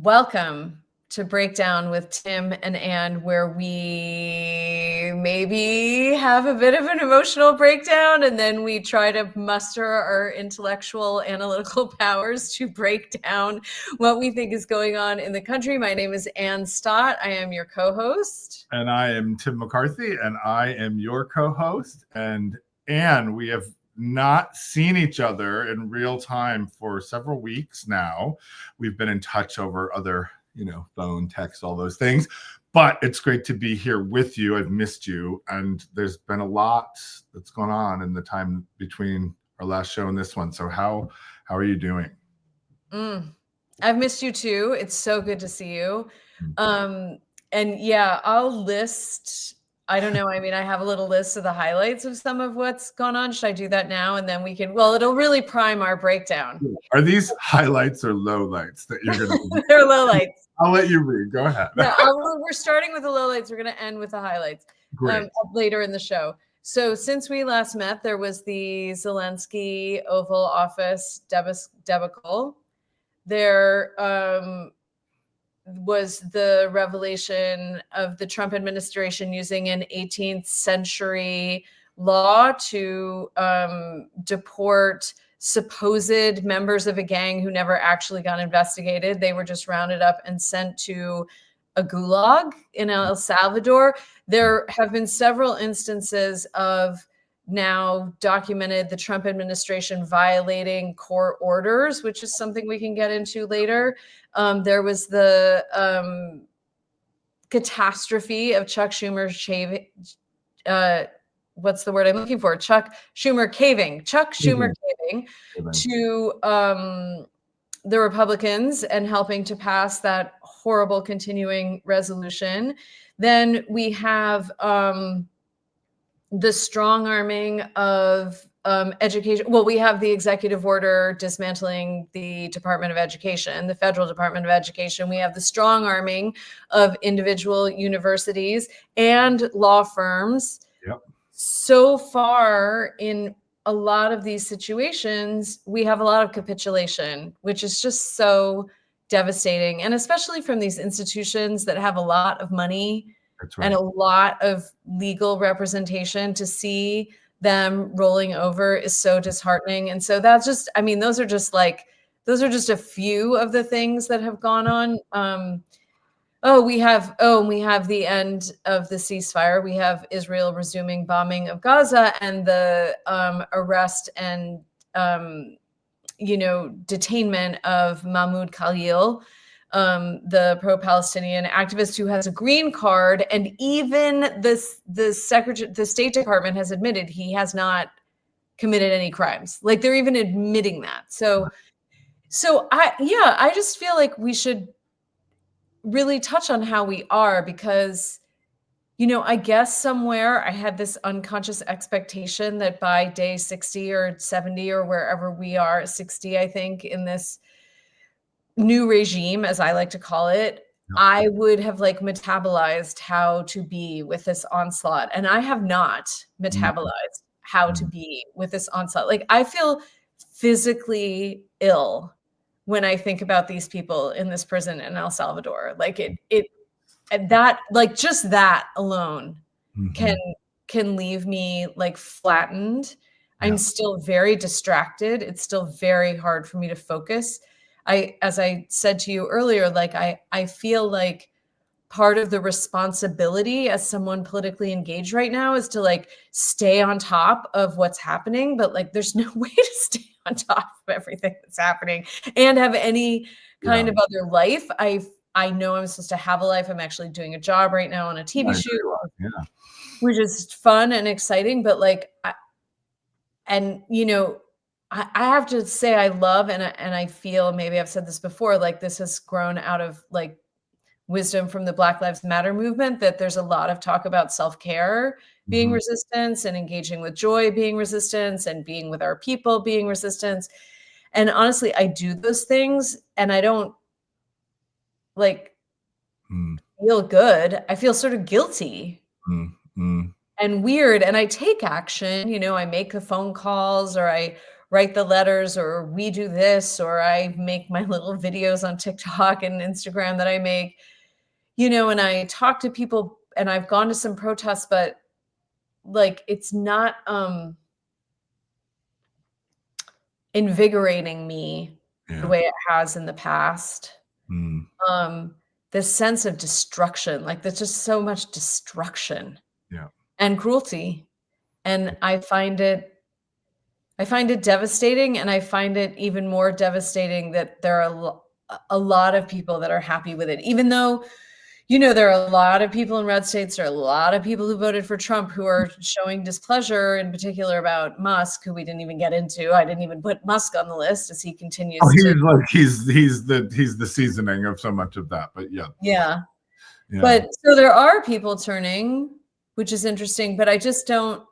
Welcome to Breakdown with Tim and Anne, where we maybe have a bit of an emotional breakdown and then we try to muster our intellectual analytical powers to break down what we think is going on in the country. My name is Anne Stott. I am your co-host. And I am Tim McCarthy, and I am your co-host. And Anne, we have not seen each other in real time for several weeks now. We've been in touch over other, phone, text, all those things. But it's great to be here with you. I've missed you. And there's been a lot that's gone on in the time between our last show and this one. So how are you doing? I've missed you too. It's so good to see you. And yeah, I'll list, I don't know. I mean, I have a little list of the highlights of some of what's gone on. Should I do that now? And then we can, it'll really prime our breakdown. Are these highlights or lowlights that you're going to They're lowlights. I'll let you read. Go ahead. Yeah, we're starting with the lowlights. We're going to end with the highlights later in the show. So since we last met, there was the Zelensky Oval Office debacle. There was the revelation of the Trump administration using an 18th century law to deport supposed members of a gang who never actually got investigated. They were just rounded up and sent to a gulag in El Salvador. There have been several instances of now documented the Trump administration violating court orders, which is something we can get into later. There was the catastrophe of Chuck Schumer what's the word I'm looking for? Chuck Schumer caving to the Republicans and helping to pass that horrible continuing resolution. Then we have the strong arming of education. Well, we have the executive order dismantling the Department of Education, the federal Department of Education. We have the strong arming of individual universities and law firms. Yep. So far in a lot of these situations, we have a lot of capitulation, which is just so devastating. And especially from these institutions that have a lot of money. That's right. And a lot of legal representation, to see them rolling over is so disheartening. And so that's just, I mean, those are just a few of the things that have gone on. We have the end of the ceasefire. We have Israel resuming bombing of Gaza and the arrest and, detainment of Mahmoud Khalil, the pro-Palestinian activist who has a green card, and even the State Department has admitted he has not committed any crimes. Like, they're even admitting that. So I just feel like we should really touch on how we are, because, I guess somewhere I had this unconscious expectation that by day 60 or 70 or wherever we are, 60, I think, in this new regime, as I like to call it, I would have metabolized how to be with this onslaught. And I have not metabolized how to be with this onslaught. Like, I feel physically ill when I think about these people in this prison in El Salvador. Just that alone can leave me flattened. Yeah. I'm still very distracted. It's still very hard for me to focus. As I said to you earlier, I feel like part of the responsibility as someone politically engaged right now is to stay on top of what's happening, but there's no way to stay on top of everything that's happening and have any kind of other life. I know I'm supposed to have a life. I'm actually doing a job right now on a TV shoot, which is fun and exciting, but I have to say I love, and I feel, maybe I've said this before, this has grown out of wisdom from the Black Lives Matter movement, that there's a lot of talk about self-care being resistance, and engaging with joy being resistance, and being with our people being resistance. And honestly, I do those things and I don't feel good. I feel sort of guilty and weird, and I take action. I make the phone calls, or I write the letters, or we do this, or I make my little videos on TikTok and Instagram that I make, you know, and I talk to people, and I've gone to some protests, but like, it's not invigorating me the way it has in the past. This sense of destruction, like there's just so much destruction and cruelty. And I find it devastating, and I find it even more devastating that there are a lot of people that are happy with it, even though, you know, there are a lot of people in red states, there are a lot of people who voted for Trump who are showing displeasure, in particular about Musk, who we didn't even get into. I didn't even put Musk on the list as he continues he's the seasoning of so much of that, but yeah. But so there are people turning, which is interesting, but I just don't,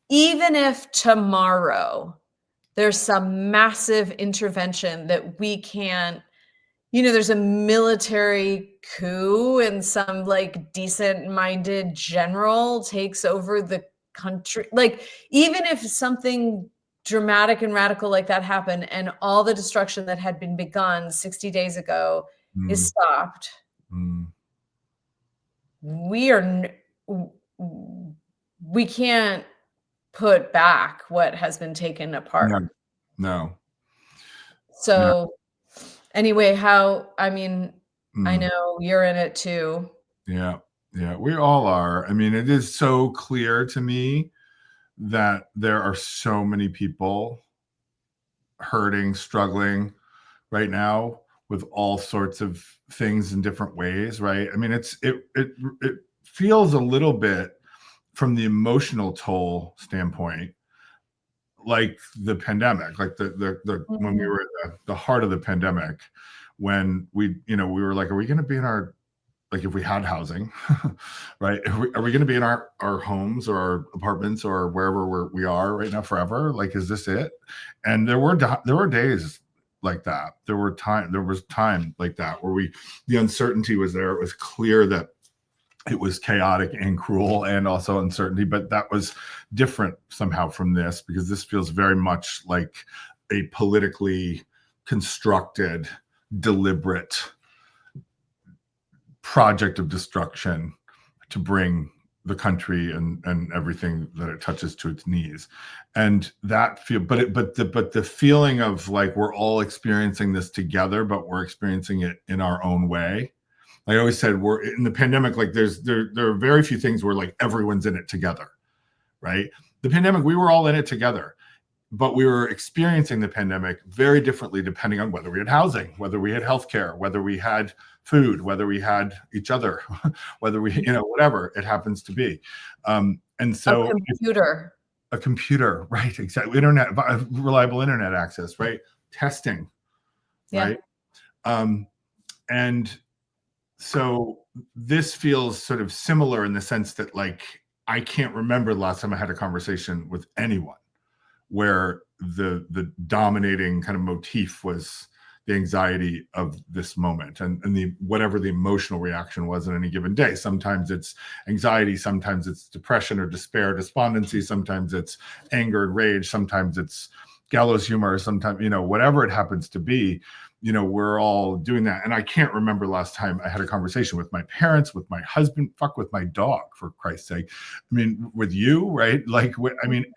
even if tomorrow there's some massive intervention that we can't, you know, there's a military coup and some like decent minded general takes over the country, like even if something dramatic and radical like that happened and all the destruction that had been begun 60 days ago is stopped, we can't put back what has been taken apart. No. So anyway, I know you're in it too. Yeah, we all are. I mean, it is so clear to me that there are so many people hurting, struggling right now with all sorts of things in different ways, right? I mean, it feels a little bit from the emotional toll standpoint like the pandemic, like the when we were at the heart of the pandemic, when we were like, are we going to be in our, like, if we had housing, right? Are we going to be in our homes or our apartments or wherever we are right now forever? Like, is this it? And there were days like that. There was time like that where the uncertainty was there. It was clear that it was chaotic and cruel and also uncertainty, but that was different somehow from this, because this feels very much like a politically constructed, deliberate project of destruction to bring the country and everything that it touches to its knees. And that but the feeling of like we're all experiencing this together, but we're experiencing it in our own way. Like I always said, we're in the pandemic, like there are very few things where like everyone's in it together, right? The pandemic, we were all in it together, but we were experiencing the pandemic very differently depending on whether we had housing, whether we had healthcare, whether we had food, whether we had each other, whether we, whatever it happens to be. And so a computer, right? Exactly. Internet, reliable internet access, right? Testing, right? And so this feels sort of similar in the sense that, like, I can't remember the last time I had a conversation with anyone where the dominating kind of motif was the anxiety of this moment and the whatever the emotional reaction was on any given day. Sometimes it's anxiety, sometimes it's depression or despair, despondency, sometimes it's anger and rage, sometimes it's gallows humor, sometimes, whatever it happens to be, we're all doing that. And I can't remember last time I had a conversation with my parents, with my husband, with my dog, for Christ's sake. I mean, with you, right? Like,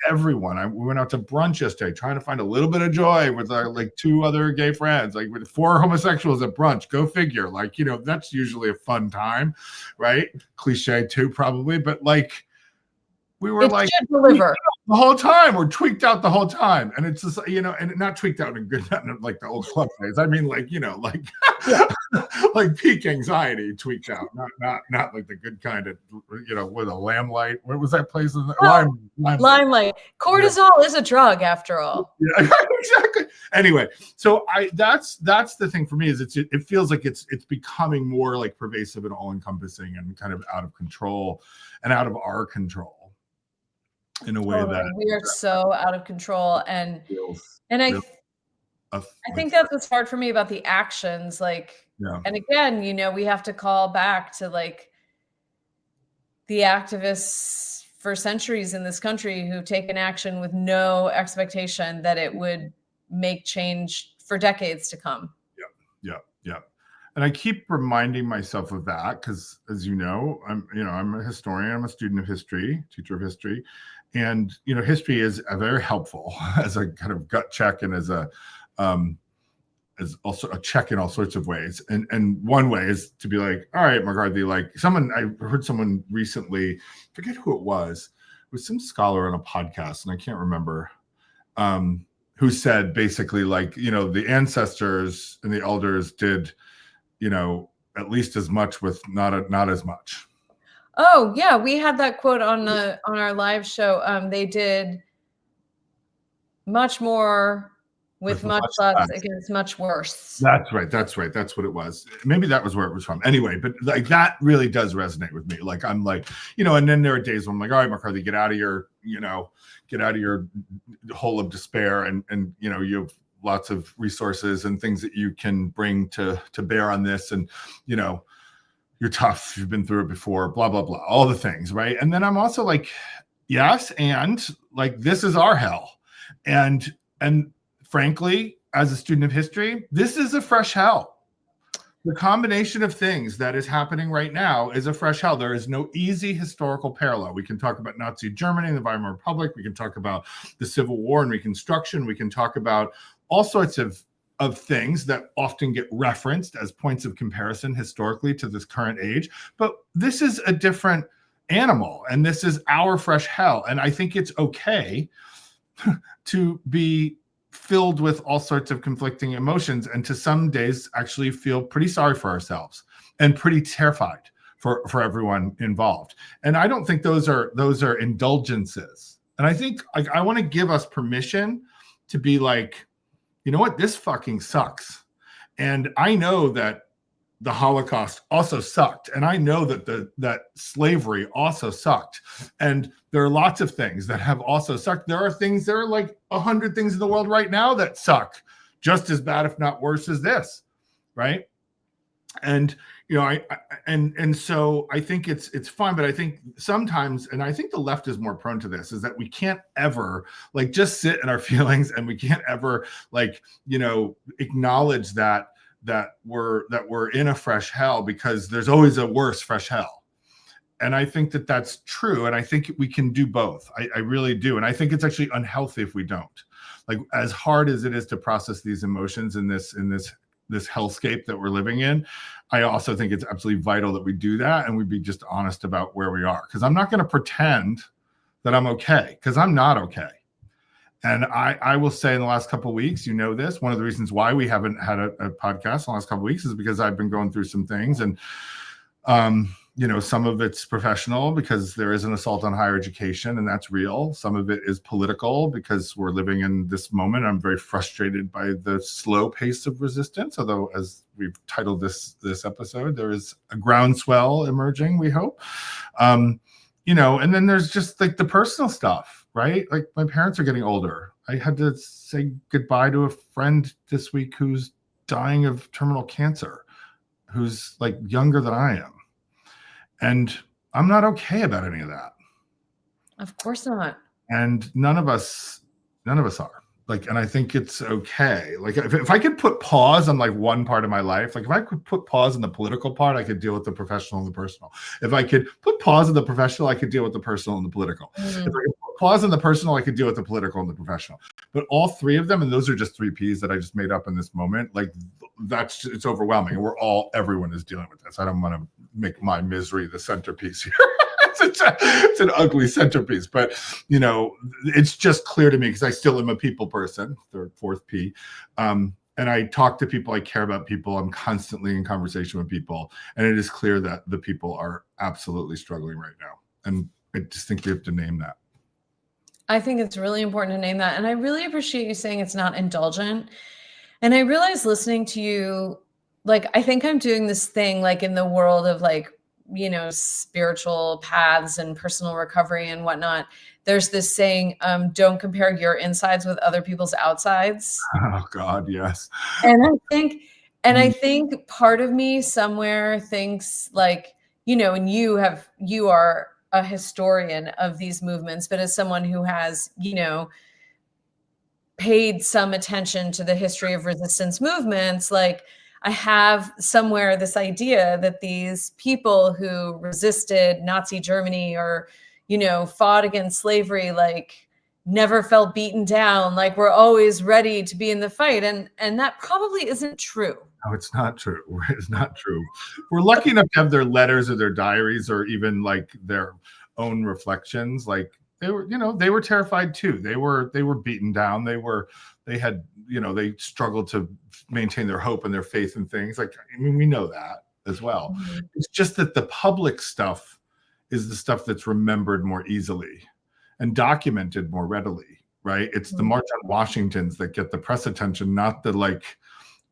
everyone. We went out to brunch yesterday, trying to find a little bit of joy with our, like, 2 other gay friends, like with 4 homosexuals at brunch. Go figure. Like, that's usually a fun time, right? Cliche too, probably. But like, we were like the whole time. We're tweaked out the whole time. And it's just, and not tweaked out in good, not like the old club days. I mean, like, like peak anxiety tweaked out, not like the good kind of, with a lamplight. What was that place? Limelight. Cortisol is a drug, after all. Yeah, exactly. Anyway, so that's the thing for me, is it feels like it's becoming more like pervasive and all encompassing and kind of out of control and out of our control. In a way that we are so out of control, and I think that's what's hard for me about the actions. Like, and again, we have to call back to like the activists for centuries in this country who've taken action with no expectation that it would make change for decades to come. Yeah. And I keep reminding myself of that because, as you know, I'm a historian. I'm a student of history, teacher of history, and history is very helpful as a kind of gut check and as also a check in all sorts of ways. And one way is to be like, all right, McCarthy, like I heard someone recently, forget who it was some scholar on a podcast, and I can't remember, who said basically like, the ancestors and the elders did, at least as much with not as much. Oh yeah, we had that quote on our live show. They did much more with much less against much worse. That's right. That's what it was. Maybe that was where it was from. Anyway, but like that really does resonate with me. Like I'm like, and then there are days when I'm like, all right, McCarthy, get out of your hole of despair, and you have lots of resources and things that you can bring to bear on this, and you're tough, you've been through it before, blah blah blah, all the things, right? And then I'm also like, yes, and like this is our hell, and frankly, as a student of history, this is a fresh hell. The combination of things that is happening right now is a fresh hell. There is no easy historical parallel. We can talk about Nazi Germany and the Weimar Republic. We can talk about the Civil War and Reconstruction. We can talk about all sorts of things that often get referenced as points of comparison historically to this current age. But this is a different animal, and this is our fresh hell. And I think it's okay to be filled with all sorts of conflicting emotions, and to some days actually feel pretty sorry for ourselves and pretty terrified for everyone involved. And I don't think those are indulgences. And I think I want to give us permission to be like, you know what, this fucking sucks. And I know that the Holocaust also sucked. And I know that that slavery also sucked. And there are lots of things that have also sucked. There are like 100 things in the world right now that suck just as bad, if not worse, as this, right? And so I think it's fine, but I think sometimes, and I think the left is more prone to this, is that we can't ever like just sit in our feelings, and we can't ever like acknowledge that we're in a fresh hell, because there's always a worse fresh hell. And I think that that's true. And I think we can do both. I really do. And I think it's actually unhealthy if we don't. Like, as hard as it is to process these emotions in this hellscape that we're living in, I also think it's absolutely vital that we do that, and we be just honest about where we are. Because I'm not going to pretend that I'm okay, because I'm not okay. And I will say, in the last couple of weeks, this, one of the reasons why we haven't had a podcast in the last couple of weeks is because I've been going through some things, and some of it's professional because there is an assault on higher education, and that's real. Some of it is political because we're living in this moment. I'm very frustrated by the slow pace of resistance, although, as we've titled this episode, there is a groundswell emerging, we hope. And then there's just like the personal stuff, right? Like, my parents are getting older. I had to say goodbye to a friend this week who's dying of terminal cancer, who's like younger than I am. And I'm not okay about any of that. Of course not. And none of us are. Like, and I think it's okay. Like, if I could put pause on like one part of my life, like if I could put pause on the political part, I could deal with the professional and the personal. If I could put pause on the professional, I could deal with the personal and the political. If I could put pause on the personal, I could deal with the political and the professional. But all three of them, and those are just 3 Ps that I just made up in this moment, like it's overwhelming. And everyone is dealing with this. I don't want to make my misery the centerpiece here. It's an ugly centerpiece, but it's just clear to me, because I still am a people person, fourth P. And I talk to people, I care about people, I'm constantly in conversation with people, and it is clear that the people are absolutely struggling right now. And I just think we have to name that. I think it's really important to name that. And I really appreciate you saying it's not indulgent. And I realize, listening to you, like, I think I'm doing this thing like in the world of like, spiritual paths and personal recovery and whatnot. There's this saying, don't compare your insides with other people's outsides. Oh God, yes. And I think part of me somewhere thinks like, and you are a historian of these movements, but as someone who has, paid some attention to the history of resistance movements, like I have somewhere this idea that these people who resisted Nazi Germany or, fought against slavery, like never felt beaten down, like we're always ready to be in the fight. And that probably isn't true. No, it's not true. It's not true. We're lucky enough to have their letters or their diaries or even like their own reflections. Like they were terrified too. They were beaten down. They struggled to maintain their hope and their faith in things. Like, I mean, we know that as well. Mm-hmm. It's just that the public stuff is the stuff that's remembered more easily and documented more readily, right? It's the March on Washingtons that get the press attention, not the like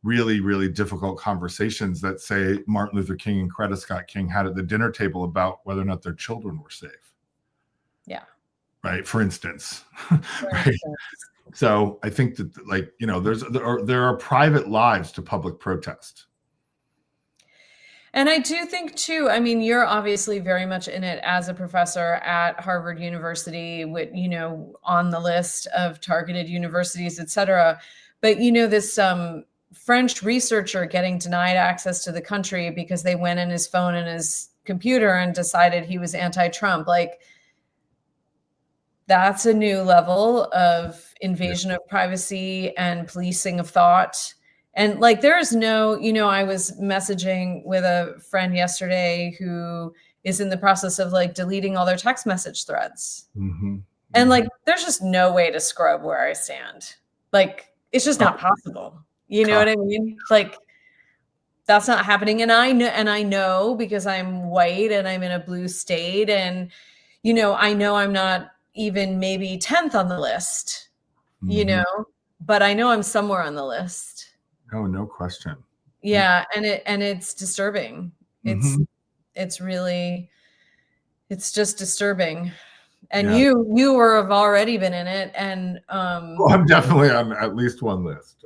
really, really difficult conversations that say Martin Luther King and Coretta Scott King had at the dinner table about whether or not their children were safe. Yeah. Right. For instance. Right. So I think that there are private lives to public protest. And I do think too, I mean, you're obviously very much in it as a professor at Harvard University with, on the list of targeted universities, et cetera. But, this French researcher getting denied access to the country because they went in his phone and his computer and decided he was anti-Trump. Like, that's a new level of invasion of privacy and policing of thought. And like, there is no, I was messaging with a friend yesterday who is in the process of like deleting all their text message threads. Mm-hmm. And like, there's just no way to scrub where I stand. Like, it's just not possible. You know what I mean? Like, that's not happening. And I know because I'm white and I'm in a blue state and, I know I'm not even maybe 10th on the list, but I know I'm somewhere on the list. Oh, no question. Yeah. And it's disturbing. Mm-hmm. It's just disturbing. And you were have already been in it. And I'm definitely on at least one list.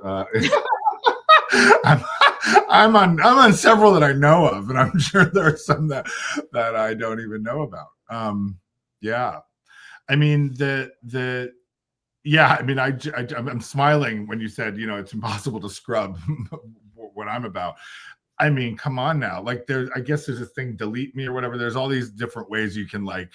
I'm on several that I know of, and I'm sure there are some that I don't even know about. Yeah. I mean, I'm smiling when you said, it's impossible to scrub what I'm about. I mean, come on now. Like I guess there's a thing, delete me or whatever. There's all these different ways you can like,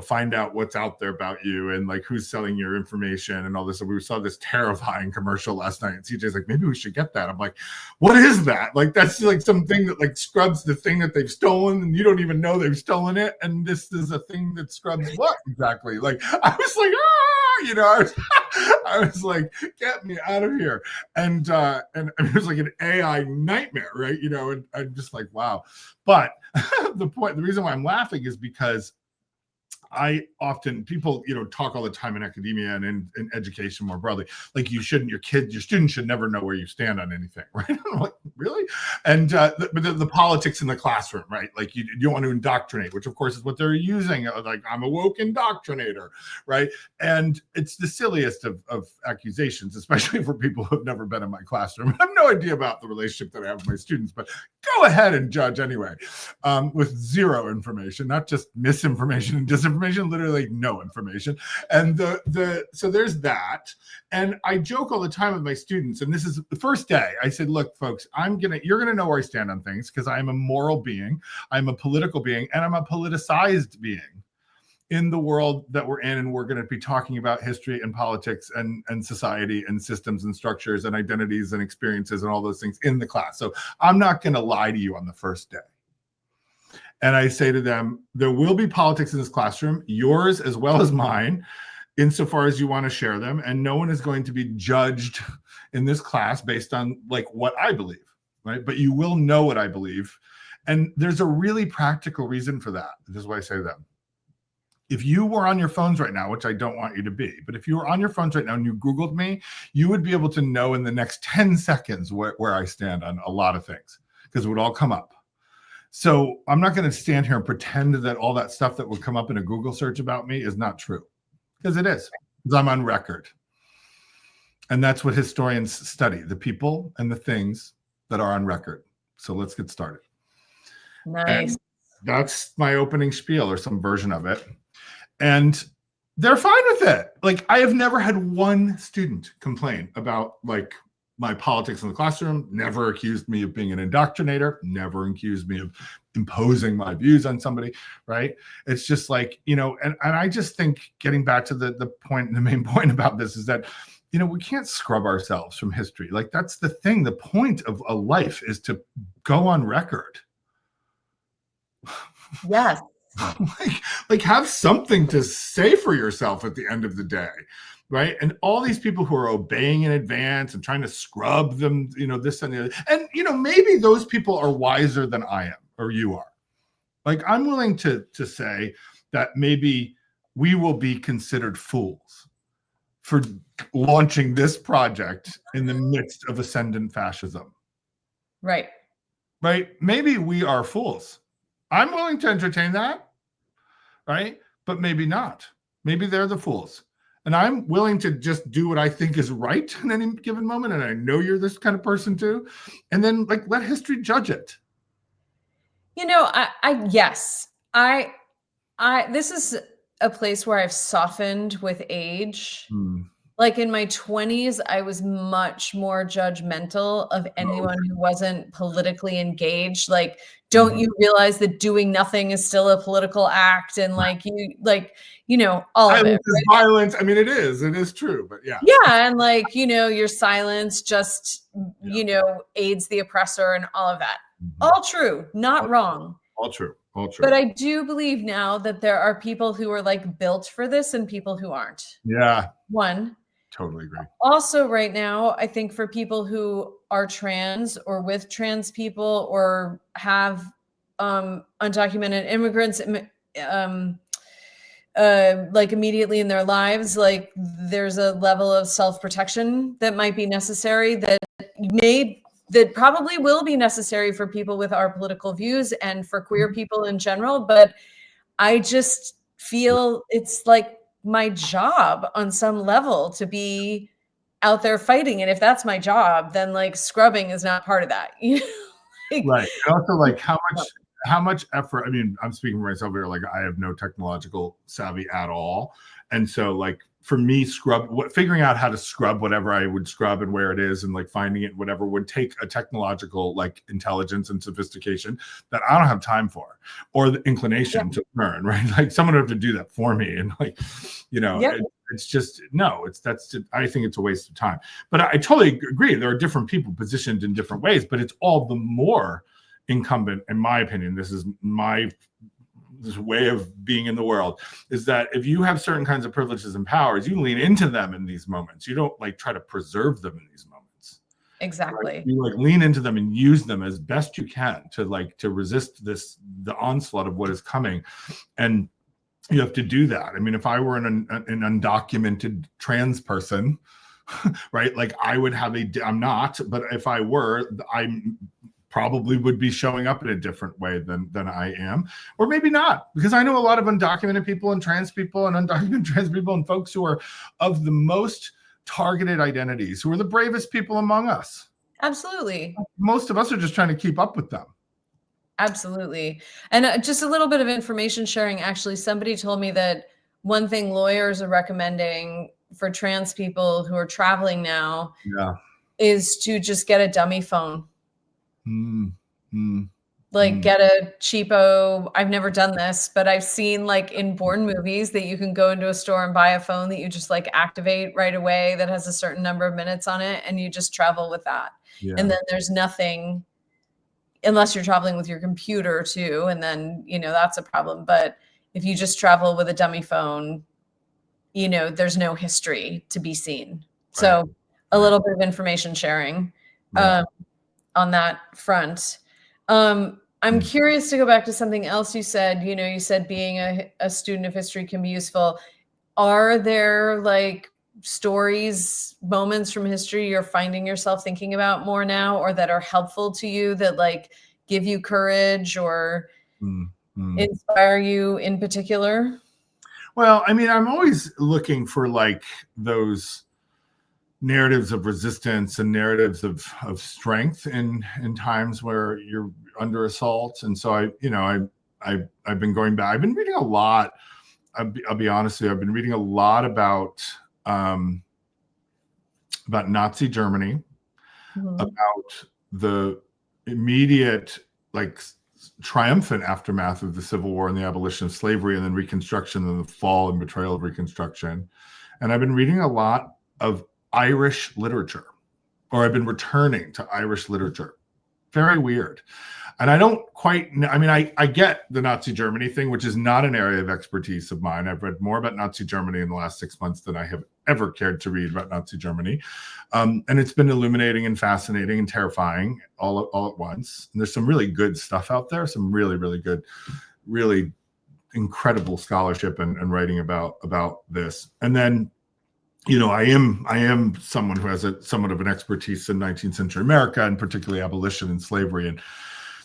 find out what's out there about you and like who's selling your information and all this. And we saw this terrifying commercial last night and CJ's like, maybe we should get that. I'm like, what is that? Like, that's like something that like scrubs the thing that they've stolen and you don't even know they've stolen it. And this is a thing that scrubs what exactly? Like, I was like, I was like, get me out of here. And it was like an AI nightmare, right? And I'm just like, wow. But the reason why I'm laughing is because people, talk all the time in academia and in education more broadly, like your students should never know where you stand on anything, right? I'm like, really? And the politics in the classroom, right? Like you don't want to indoctrinate, which of course is what they're using. Like, I'm a woke indoctrinator, right? And it's the silliest of accusations, especially for people who have never been in my classroom. I have no idea about the relationship that I have with my students, but go ahead and judge anyway, with zero information, not just misinformation and disinformation, literally no information. And so there's that. And I joke all the time with my students, and this is the first day I said, look, folks, you're gonna know where I stand on things because I'm a moral being, I'm a political being, and I'm a politicized being in the world that we're in. And we're going to be talking about history and politics and society and systems and structures and identities and experiences and all those things in the class. So I'm not going to lie to you on the first day. And I say to them, there will be politics in this classroom, yours as well as mine, insofar as you want to share them. And no one is going to be judged in this class based on like what I believe, right? But you will know what I believe. And there's a really practical reason for that. This is why I say that. If you were on your phones right now, which I don't want you to be, but if you were on your phones right now and you Googled me, you would be able to know in the next 10 seconds where I stand on a lot of things because it would all come up. So I'm not going to stand here and pretend that all that stuff that would come up in a Google search about me is not true, because it is, because I'm on record. And that's what historians study, the people and the things that are on record. So let's get started. Nice. That's my opening spiel or some version of it. And they're fine with it. Like, I have never had one student complain about like my politics in the classroom, never accused me of being an indoctrinator, never accused me of imposing my views on somebody, right? It's just like, you know, and I just think, getting back to the point, the main point about this is that, you know, we can't scrub ourselves from history. Like, that's the thing. The point of a life is to go on record. Yes. like have something to say for yourself at the end of the day, right? And all these people who are obeying in advance and trying to scrub them, you know, this and the other, and you know, maybe those people are wiser than I am or you are. Like, I'm willing to say that maybe we will be considered fools for launching this project in the midst of ascendant fascism. Right. Maybe we are fools. I'm willing to entertain that, right? But maybe not. Maybe they're the fools. And I'm willing to just do what I think is right in any given moment. And I know you're this kind of person too. And then like, let history judge it. You know, yes, this is a place where I've softened with age. Like, in my 20s, I was much more judgmental of anyone who wasn't politically engaged. Like, don't you realize that doing nothing is still a political act? And like, you know, all of it. Right? Violence. I mean, it is true, but yeah. Yeah. And like, you know, your silence just, you know, aids the oppressor and all of that. All true, not wrong. All true. All true. But I do believe now that there are people who are like built for this and people who aren't. Yeah. One. Totally agree. Also, right now, I think for people who are trans or with trans people or have undocumented immigrants like immediately in their lives, like there's a level of self-protection that might be necessary, that probably will be necessary for people with our political views and for queer people in general. But I just feel it's like my job on some level to be out there fighting. And if that's my job, then like scrubbing is not part of that. You know? Like, right. And also, like, how much effort, I mean, I'm speaking for myself here, like I have no technological savvy at all. And so like, for me, figuring out how to scrub whatever I would scrub and where it is and like finding it, whatever, would take a technological like intelligence and sophistication that I don't have time for, or the inclination to learn, right? Like, someone would have to do that for me. And like, you know, it's just, no, I think it's a waste of time. But I totally agree. There are different people positioned in different ways, but it's all the more incumbent, in my opinion, this way of being in the world, is that if you have certain kinds of privileges and powers, you lean into them in these moments. You don't like try to preserve them in these moments. Exactly. Right? You like lean into them and use them as best you can to resist the onslaught of what is coming. And you have to do that. I mean, if I were an undocumented trans person, right, like I would have I'm not, but if I were, I'm probably would be showing up in a different way than I am, or maybe not, because I know a lot of undocumented people and trans people and undocumented trans people and folks who are of the most targeted identities, who are the bravest people among us. Absolutely. Most of us are just trying to keep up with them. Absolutely. And just a little bit of information sharing. Actually, somebody told me that one thing lawyers are recommending for trans people who are traveling now is to just get a dummy phone. Get a cheapo, I've never done this, but I've seen like in Bourne movies that you can go into a store and buy a phone that you just like activate right away that has a certain number of minutes on it, and you just travel with that. And then there's nothing, unless you're traveling with your computer too, and then, you know, that's a problem. But if you just travel with a dummy phone, you know, there's no history to be seen. So a little bit of information sharing. On that front. I'm curious to go back to something else you said. You know, you said being a student of history can be useful. Are there like stories, moments from history you're finding yourself thinking about more now, or that are helpful to you, that like give you courage or inspire you in particular? Well, I mean, I'm always looking for like those narratives of resistance and narratives of strength in times where you're under assault. And so I I've been going back. I've been reading a lot. I'll be honest with you. I've been reading a lot about Nazi Germany, about the immediate, like, triumphant aftermath of the Civil War and the abolition of slavery, and then Reconstruction and the fall and betrayal of Reconstruction. And I've been reading a lot of Irish literature, or I've been returning to Irish literature. Very weird. And I don't quite know. I mean, I get the Nazi Germany thing, which is not an area of expertise of mine. I've read more about Nazi Germany in the last 6 months than I have ever cared to read about Nazi Germany. And it's been illuminating and fascinating and terrifying all at once. And there's some really good stuff out there, some really, really good, really incredible scholarship and writing about this. And then, you know, I am someone who has somewhat of an expertise in 19th century America, and particularly abolition and slavery and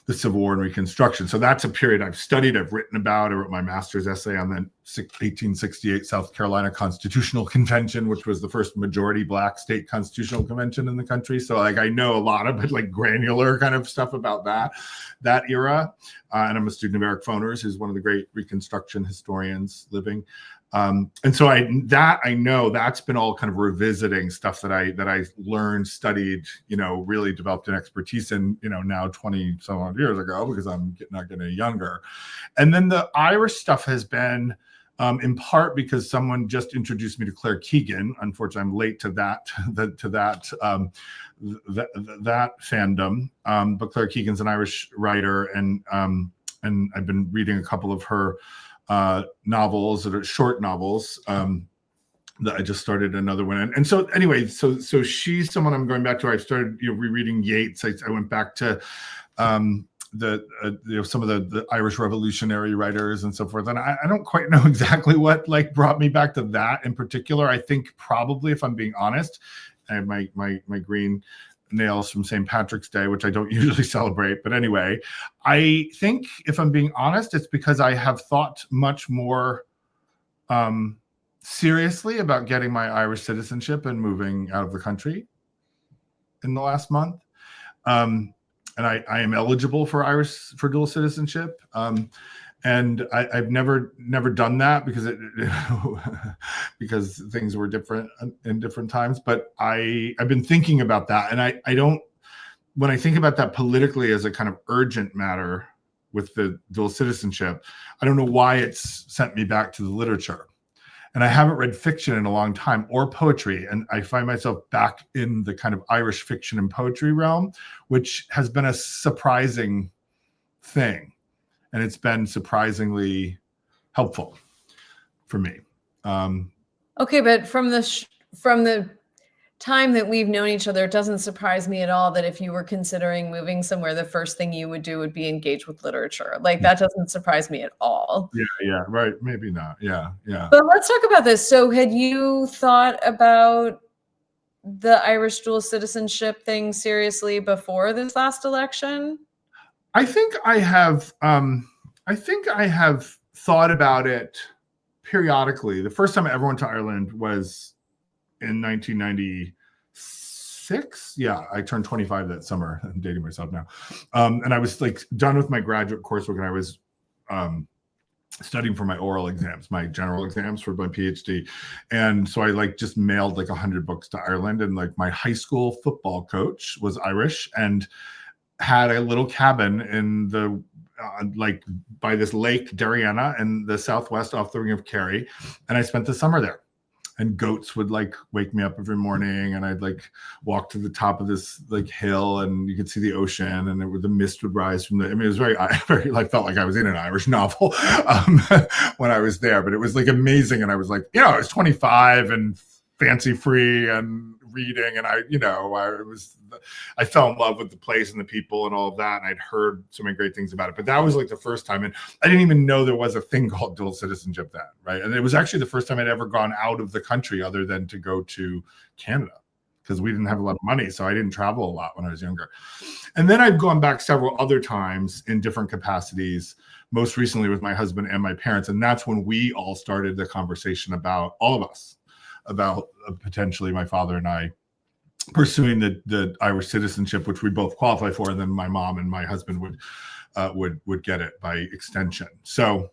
the Civil War and Reconstruction. So that's a period I've studied, I've written about. I wrote my master's essay on the 1868 South Carolina Constitutional Convention, which was the first majority Black state constitutional convention in the country. So, like, I know a lot of it, like, granular kind of stuff about that era. And I'm a student of Eric Foner's, who's one of the great Reconstruction historians living. And so I know that's been all kind of revisiting stuff that I learned, studied, you know, really developed an expertise in, you know, now 20 some odd years ago, because I'm not getting younger. And then the Irish stuff has been in part because someone just introduced me to Claire Keegan. Unfortunately, I'm late to that fandom. But Claire Keegan's an Irish writer, and I've been reading a couple of her novels that are short novels. That I just started another one, and so anyway, so she's someone I'm going back to. I started, you know, rereading Yeats. I went back to you know, some of the Irish Revolutionary writers and so forth. And I don't quite know exactly what, like, brought me back to that in particular. I think probably, if I'm being honest, I have my green nails from St. Patrick's Day, which I don't usually celebrate. But anyway, I think, if I'm being honest, it's because I have thought much more seriously about getting my Irish citizenship and moving out of the country in the last month. And I am eligible for dual citizenship. And I've never done that because things were different in different times. But I've been thinking about that, and I don't. When I think about that politically as a kind of urgent matter with the dual citizenship, I don't know why it's sent me back to the literature. And I haven't read fiction in a long time, or poetry. And I find myself back in the kind of Irish fiction and poetry realm, which has been a surprising thing. And it's been surprisingly helpful for me. Okay, but from the time that we've known each other, it doesn't surprise me at all that if you were considering moving somewhere, the first thing you would do would be engage with literature. Like, that doesn't surprise me at all. Yeah, right. Maybe not. Yeah. But let's talk about this. So had you thought about the Irish dual citizenship thing seriously before this last election? I think I have thought about it periodically. The first time I ever went to Ireland was in 1996. Yeah, I turned 25 that summer. I'm dating myself now. And I was, like, done with my graduate coursework, and I was studying for my oral exams, my general exams for my Ph.D. And so I, like, just mailed like 100 books to Ireland. And, like, my high school football coach was Irish and had a little cabin in the like by this lake, Darriana, in the southwest off the Ring of Kerry. And I spent the summer there. And goats would, like, wake me up every morning, and I'd, like, walk to the top of this, like, hill, and you could see the ocean, and the mist would rise from it was very, like, felt like I was in an Irish novel when I was there. But it was, like, amazing. And I was, like, you know, I was 25 and fancy free and reading, and I fell in love with the place and the people and all of that, and I'd heard so many great things about it. But that was, like, the first time, and I didn't even know there was a thing called dual citizenship then, right? And it was actually the first time I'd ever gone out of the country other than to go to Canada, because we didn't have a lot of money, so I didn't travel a lot when I was younger. And then I've gone back several other times in different capacities, most recently with my husband and my parents, and that's when we all started the conversation about, all of us, about potentially my father and I pursuing the Irish citizenship, which we both qualify for, and then my mom and my husband would would get it by extension. So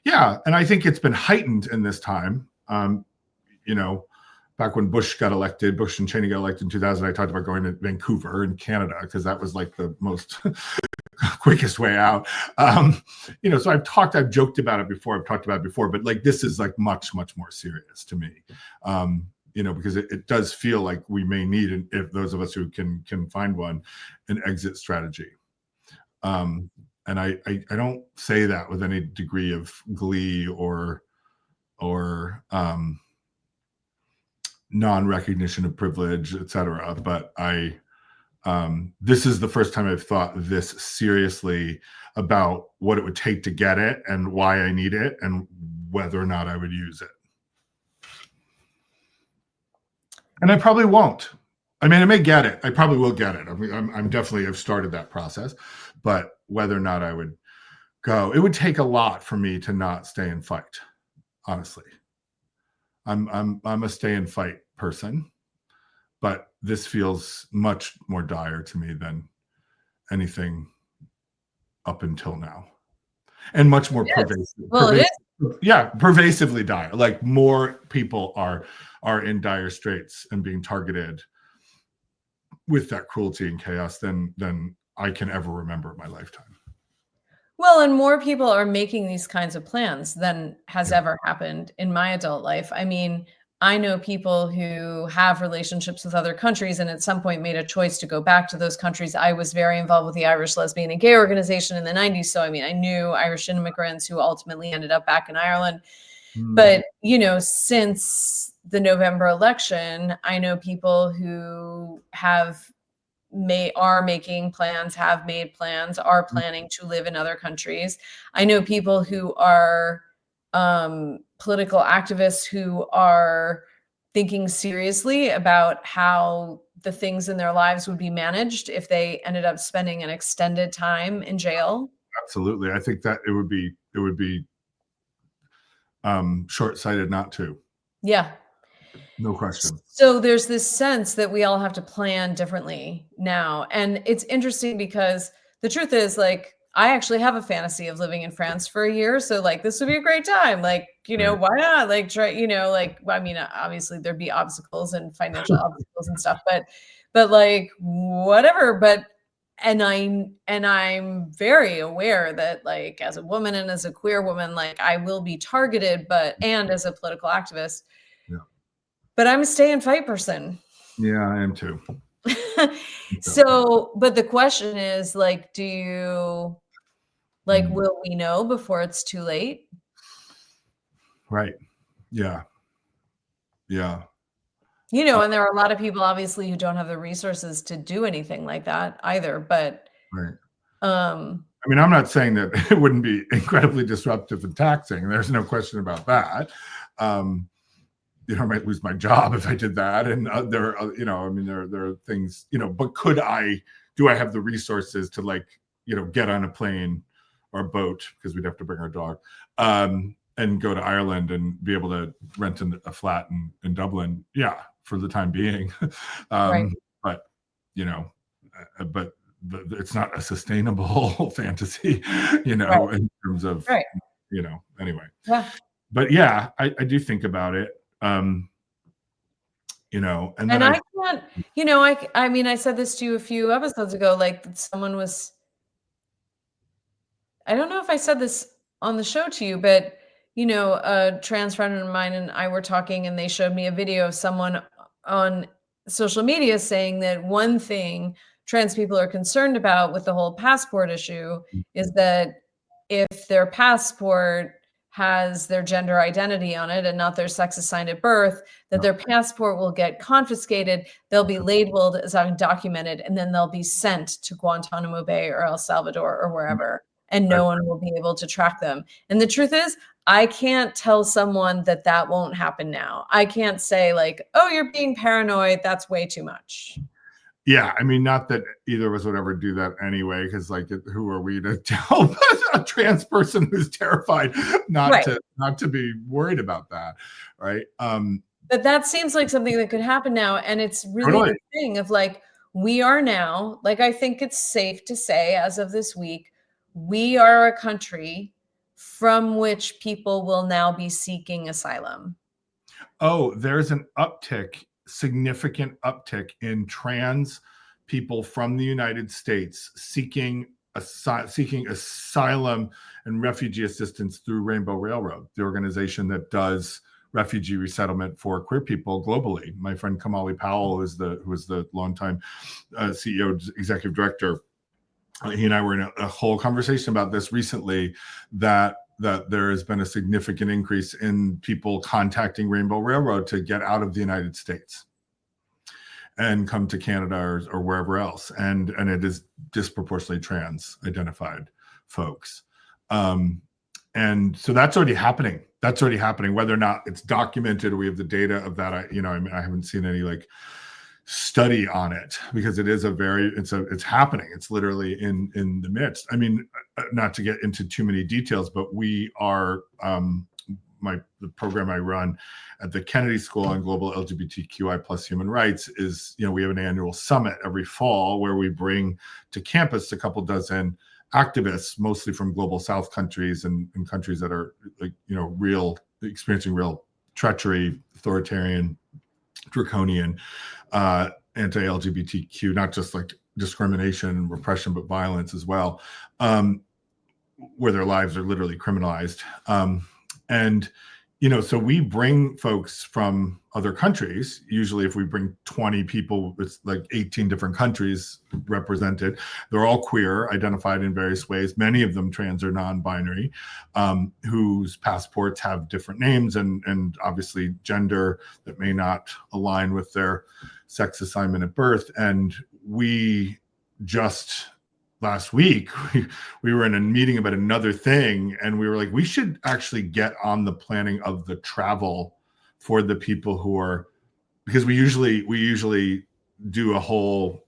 yeah, and I think it's been heightened in this time. You know, back when Bush and Cheney got elected in 2000, I talked about going to Vancouver in Canada because that was like the most quickest way out. You know, so I've joked about it before, I've talked about it before, but like this is like much more serious to me. You know, because it does feel like we may need, if those of us who can find one, an exit strategy. And I don't say that with any degree of glee or non-recognition of privilege, etc. But this is the first time I've thought this seriously about what it would take to get it and why I need it and whether or not I would use it. And I probably won't. I mean, I may get it. I probably will get it. I mean, I've started that process, but whether or not I would go, it would take a lot for me to not stay and fight. Honestly, I'm a stay and fight person, but this feels much more dire to me than anything up until now, and much more pervasive. Well, it is. Yeah, pervasively dire. Like more people are in dire straits and being targeted with that cruelty and chaos than I can ever remember in my lifetime. Well, and more people are making these kinds of plans than has ever happened in my adult life. I mean, I know people who have relationships with other countries and at some point made a choice to go back to those countries. I was very involved with the Irish Lesbian and Gay Organization in the 90s. So, I mean, I knew Irish immigrants who ultimately ended up back in Ireland. But, you know, since the November election, I know people who are making plans, have made plans, are planning to live in other countries. I know people who are political activists who are thinking seriously about how the things in their lives would be managed if they ended up spending an extended time in jail. Absolutely. I think that it would be short-sighted not to. Yeah. No question. So there's this sense that we all have to plan differently now. And it's interesting because the truth is, like, I actually have a fantasy of living in France for a year. So like, this would be a great time. Like, you know, why not? Like, try, you know, like, I mean, obviously there'd be obstacles and financial obstacles and stuff, but like, whatever. And I'm very aware that, like, as a woman and as a queer woman, like, I will be targeted, and as a political activist, but I'm a stay and fight person. Yeah, I am too. So, but the question is, like, will we know before it's too late? Right. Yeah. Yeah. You know, and there are a lot of people obviously who don't have the resources to do anything like that either, but right. I mean, I'm not saying that it wouldn't be incredibly disruptive and taxing. There's no question about that. You know, I might lose my job if I did that. And there are, you know, I mean, there are things, you know, but do I have the resources to, like, you know, get on a plane or a boat, because we'd have to bring our dog, and go to Ireland and be able to rent a flat in Dublin? Yeah, for the time being. Right. But, you know, it's not a sustainable fantasy, you know, in terms of, you know, anyway. Yeah. But yeah, I do think about it. You know, and then I can't, you know, I mean, I said this to you a few episodes ago, like, I don't know if I said this on the show to you, but, you know, a trans friend of mine and I were talking and they showed me a video of someone on social media saying that one thing trans people are concerned about with the whole passport issue is that if their passport has their gender identity on it and not their sex assigned at birth, that their passport will get confiscated, they'll be labeled as undocumented, and then they'll be sent to Guantanamo Bay or El Salvador or wherever, and no one will be able to track them. And the truth is, I can't tell someone that won't happen now. I can't say, like, oh, you're being paranoid, that's way too much. Yeah, I mean, not that either of us would ever do that anyway, because, like, who are we to tell a trans person who's terrified not to be worried about that, right? But that seems like something that could happen now, and it's really the thing of, like, we are now, like, I think it's safe to say, as of this week, we are a country from which people will now be seeking asylum. Oh, there's an uptick, significant uptick in trans people from the United States seeking asylum and refugee assistance through Rainbow Railroad, the organization that does refugee resettlement for queer people globally. My friend Kamali Powell, who was the longtime CEO, executive director, he and I were in a whole conversation about this recently, that there has been a significant increase in people contacting Rainbow Railroad to get out of the United States and come to Canada or wherever else. And it is disproportionately trans identified folks. And so that's already happening. That's already happening. Whether or not it's documented or we have the data of that, I haven't seen any like study on it, because it is it's happening. It's literally in the midst. I mean, not to get into too many details, but we are the program I run at the Kennedy School on Global LGBTQI plus human rights is, we have an annual summit every fall where we bring to campus a couple dozen activists, mostly from global South countries and countries that are experiencing real treachery, authoritarian, draconian, anti-LGBTQ, not just like discrimination and repression, but violence as well, where their lives are literally criminalized. So we bring folks from other countries. Usually if we bring 20 people, it's like 18 different countries represented. They're all queer, identified in various ways, many of them trans or non-binary, whose passports have different names and obviously gender that may not align with their sex assignment at birth. And we just last week, we were in a meeting about another thing, and we were like, we should actually get on the planning of the travel for the people who are, because we usually do a whole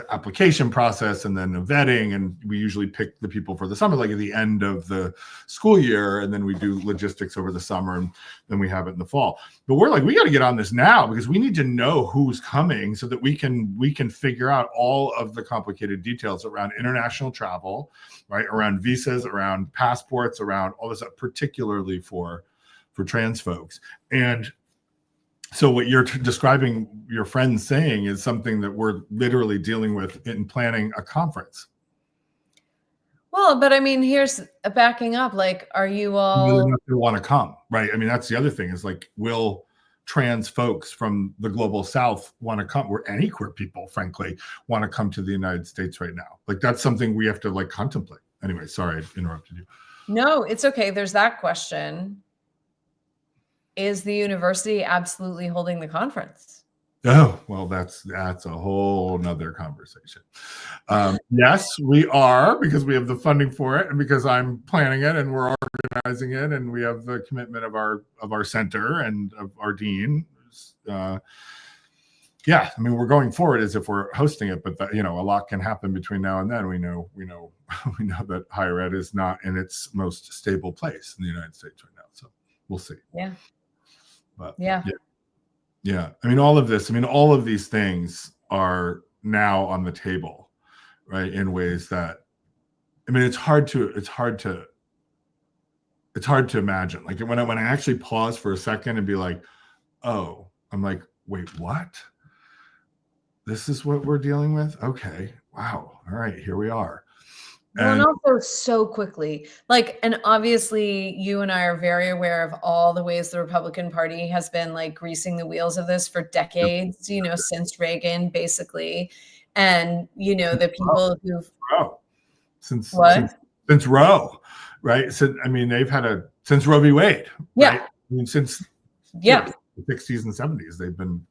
application process and then a vetting, and we usually pick the people for the summer, like at the end of the school year, and then we do logistics over the summer, and then we have it in the fall. But we're like, we got to get on this now, because we need to know who's coming so that we can figure out all of the complicated details around international travel, right, around visas, around passports, around all this, particularly for trans folks. And so what you're describing your friends saying is something that we're literally dealing with in planning a conference. Well, but I mean, here's a backing up. Like, are you all want to come, right? I mean, that's the other thing is like, will trans folks from the global South want to come, or any queer people, frankly, want to come to the United States right now? Like, that's something we have to like contemplate. Anyway, sorry, I interrupted you. No, it's okay. There's that question. Is the university absolutely holding the conference? Oh, well, that's a whole nother conversation. Yes, we are, because we have the funding for it, and because I'm planning it, and we're organizing it, and we have the commitment of our center and of our dean. Yeah, I mean, we're going forward as if we're hosting it, but a lot can happen between now and then. We know that higher ed is not in its most stable place in the United States right now, so we'll see. Yeah. But yeah. I mean, all of these things are now on the table, right? In ways that, I mean, it's hard to imagine. Like when I actually pause for a second and be like, oh, I'm like, wait, what? This is what we're dealing with? Okay. Wow. All right, here we are. Well, and also so quickly, like, and obviously you and I are very aware of all the ways the Republican Party has been like greasing the wheels of this for decades, since Reagan, basically. And, the people who've since Roe, right? So, I mean, they've had since Roe v. Wade, right? I mean, since the 60s and 70s, they've been.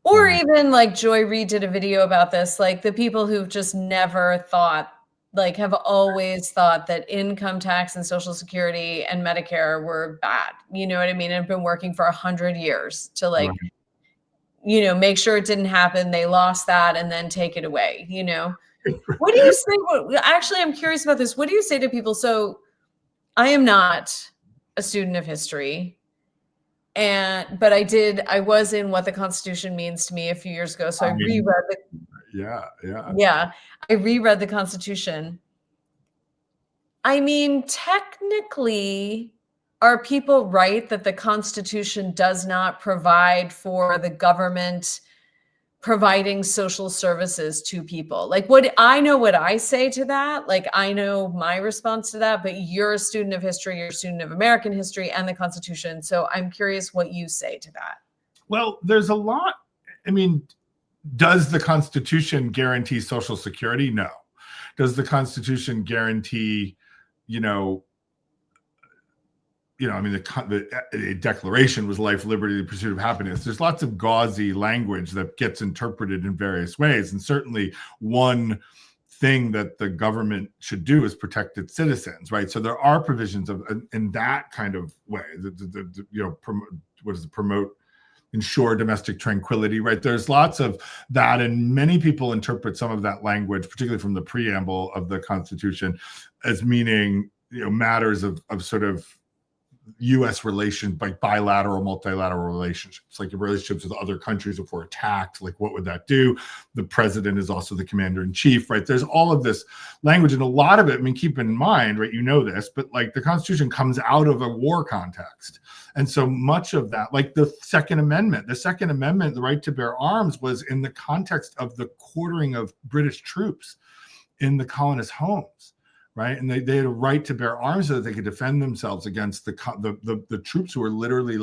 Or even like Joy Reid did a video about this, like the people who've just never thought, like have always thought that income tax and Social Security and Medicare were bad. You know what I mean? And been working for 100 years to like, make sure it didn't happen. They lost that and then take it away, What do you say? Actually, I'm curious about this. What do you say to people? So I am not a student of history. But I was in What the Constitution Means to Me a few years ago. So I reread I reread the Constitution. I mean, technically, are people right that the Constitution does not provide for the government providing social services to people? Like, what I know what I say to that, like I know my response to that, but you're a student of history, you're a student of American history and the Constitution. So I'm curious what you say to that. Well, there's a lot. I mean, does the Constitution guarantee Social Security? No. Does the Constitution guarantee, I mean, the Declaration was life, liberty, the pursuit of happiness. There's lots of gauzy language that gets interpreted in various ways. And certainly one thing that the government should do is protect its citizens, right? So there are provisions in that kind of way, promote, ensure domestic tranquility, right? There's lots of that, and many people interpret some of that language, particularly from the preamble of the Constitution, as meaning, matters of sort of U.S. relations, like bilateral, multilateral relationships, like relationships with other countries if we're attacked, like what would that do? The president is also the commander in chief, right? There's all of this language, and a lot of it, I mean, keep in mind, right, this, but like the Constitution comes out of a war context. And so much of that, like the Second Amendment, the right to bear arms, was in the context of the quartering of British troops in the colonist homes. Right, and they had a right to bear arms so that they could defend themselves against the troops who were literally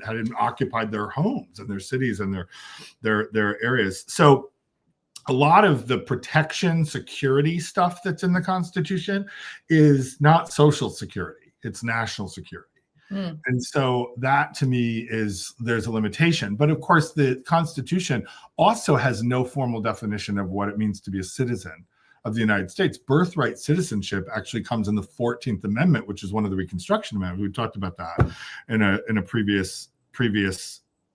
had occupied their homes and their cities and their areas. So a lot of the protection, security stuff that's in the Constitution is not social security; it's national security. And so that, to me, there's a limitation. But of course, the Constitution also has no formal definition of what it means to be a citizen of the United States. Birthright citizenship actually comes in the 14th Amendment, which is one of the Reconstruction Amendments. We talked about that in a previous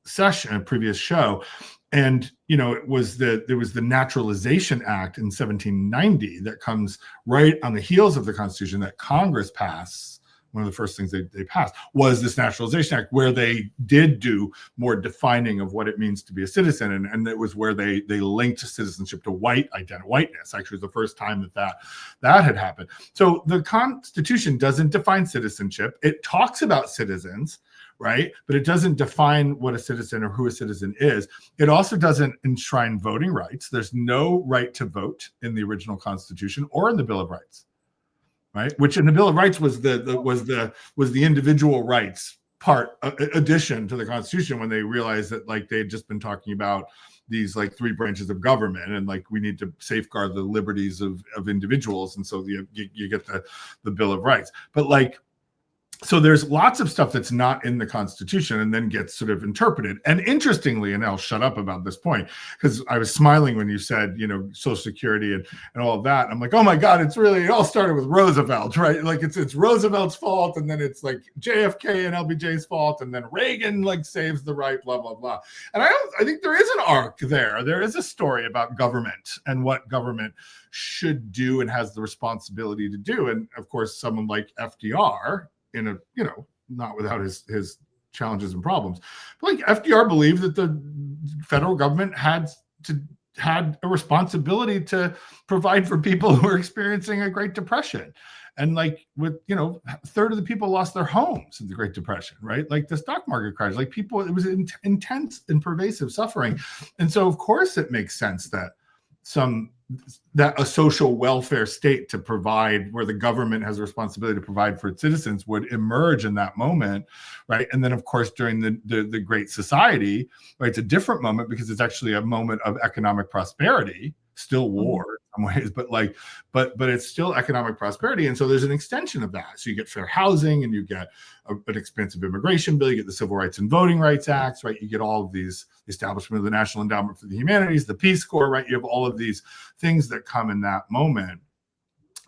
session, a previous show. And there was the Naturalization Act in 1790 that comes right on the heels of the Constitution that Congress passed. One of the first things they passed was this Naturalization Act, where they did do more defining of what it means to be a citizen. And it was where they linked citizenship to whiteness. Actually, it was the first time that had happened. So the Constitution doesn't define citizenship. It talks about citizens, right? But it doesn't define what a citizen or who a citizen is. It also doesn't enshrine voting rights. There's no right to vote in the original Constitution or in the Bill of Rights. Right, which in the Bill of Rights was the individual rights part addition to the Constitution, when they realized that they had just been talking about these three branches of government, and we need to safeguard the liberties of individuals, and so you get the Bill of Rights. But so there's lots of stuff that's not in the Constitution and then gets sort of interpreted. And interestingly, and I'll shut up about this point, because I was smiling when you said, Social Security and all of that. I'm like, oh my God, it all started with Roosevelt, right? It's Roosevelt's fault, and then it's JFK and LBJ's fault, and then Reagan saves the right, blah, blah, blah. And I think there is an arc there. There is a story about government and what government should do and has the responsibility to do. And of course, someone like FDR, not without his challenges and problems, but FDR believed that the federal government had a responsibility to provide for people who are experiencing a Great Depression. And a third of the people lost their homes in the Great Depression, right? The stock market crash, it was intense and pervasive suffering. And so of course it makes sense that a social welfare state to provide, where the government has a responsibility to provide for its citizens, would emerge in that moment, right? And then, of course, during the Great Society, right, it's a different moment because it's actually a moment of economic prosperity, still war in some ways, but it's still economic prosperity. And so there's an extension of that. So you get fair housing, and you get an expansive immigration bill, you get the Civil Rights and Voting Rights Acts, right? You get all of these, the establishment of the National Endowment for the Humanities, the Peace Corps, right? You have all of these things that come in that moment,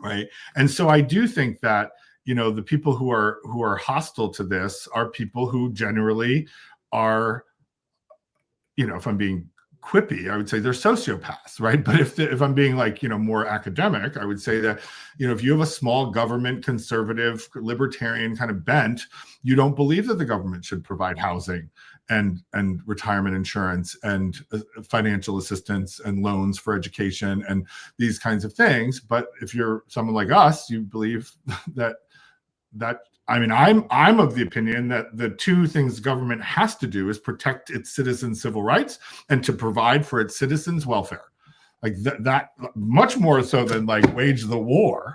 right? And so I do think that, the people who are hostile to this are people who generally are, if I'm being quippy, I would say they're sociopaths, right? But if I'm being more academic, I would say that, if you have a small government, conservative, libertarian kind of bent, you don't believe that the government should provide housing and retirement insurance and financial assistance and loans for education and these kinds of things. But if you're someone like us, you believe that I mean, I'm of the opinion that the two things government has to do is protect its citizens' civil rights and to provide for its citizens' welfare. Like that much more so than like wage the wars.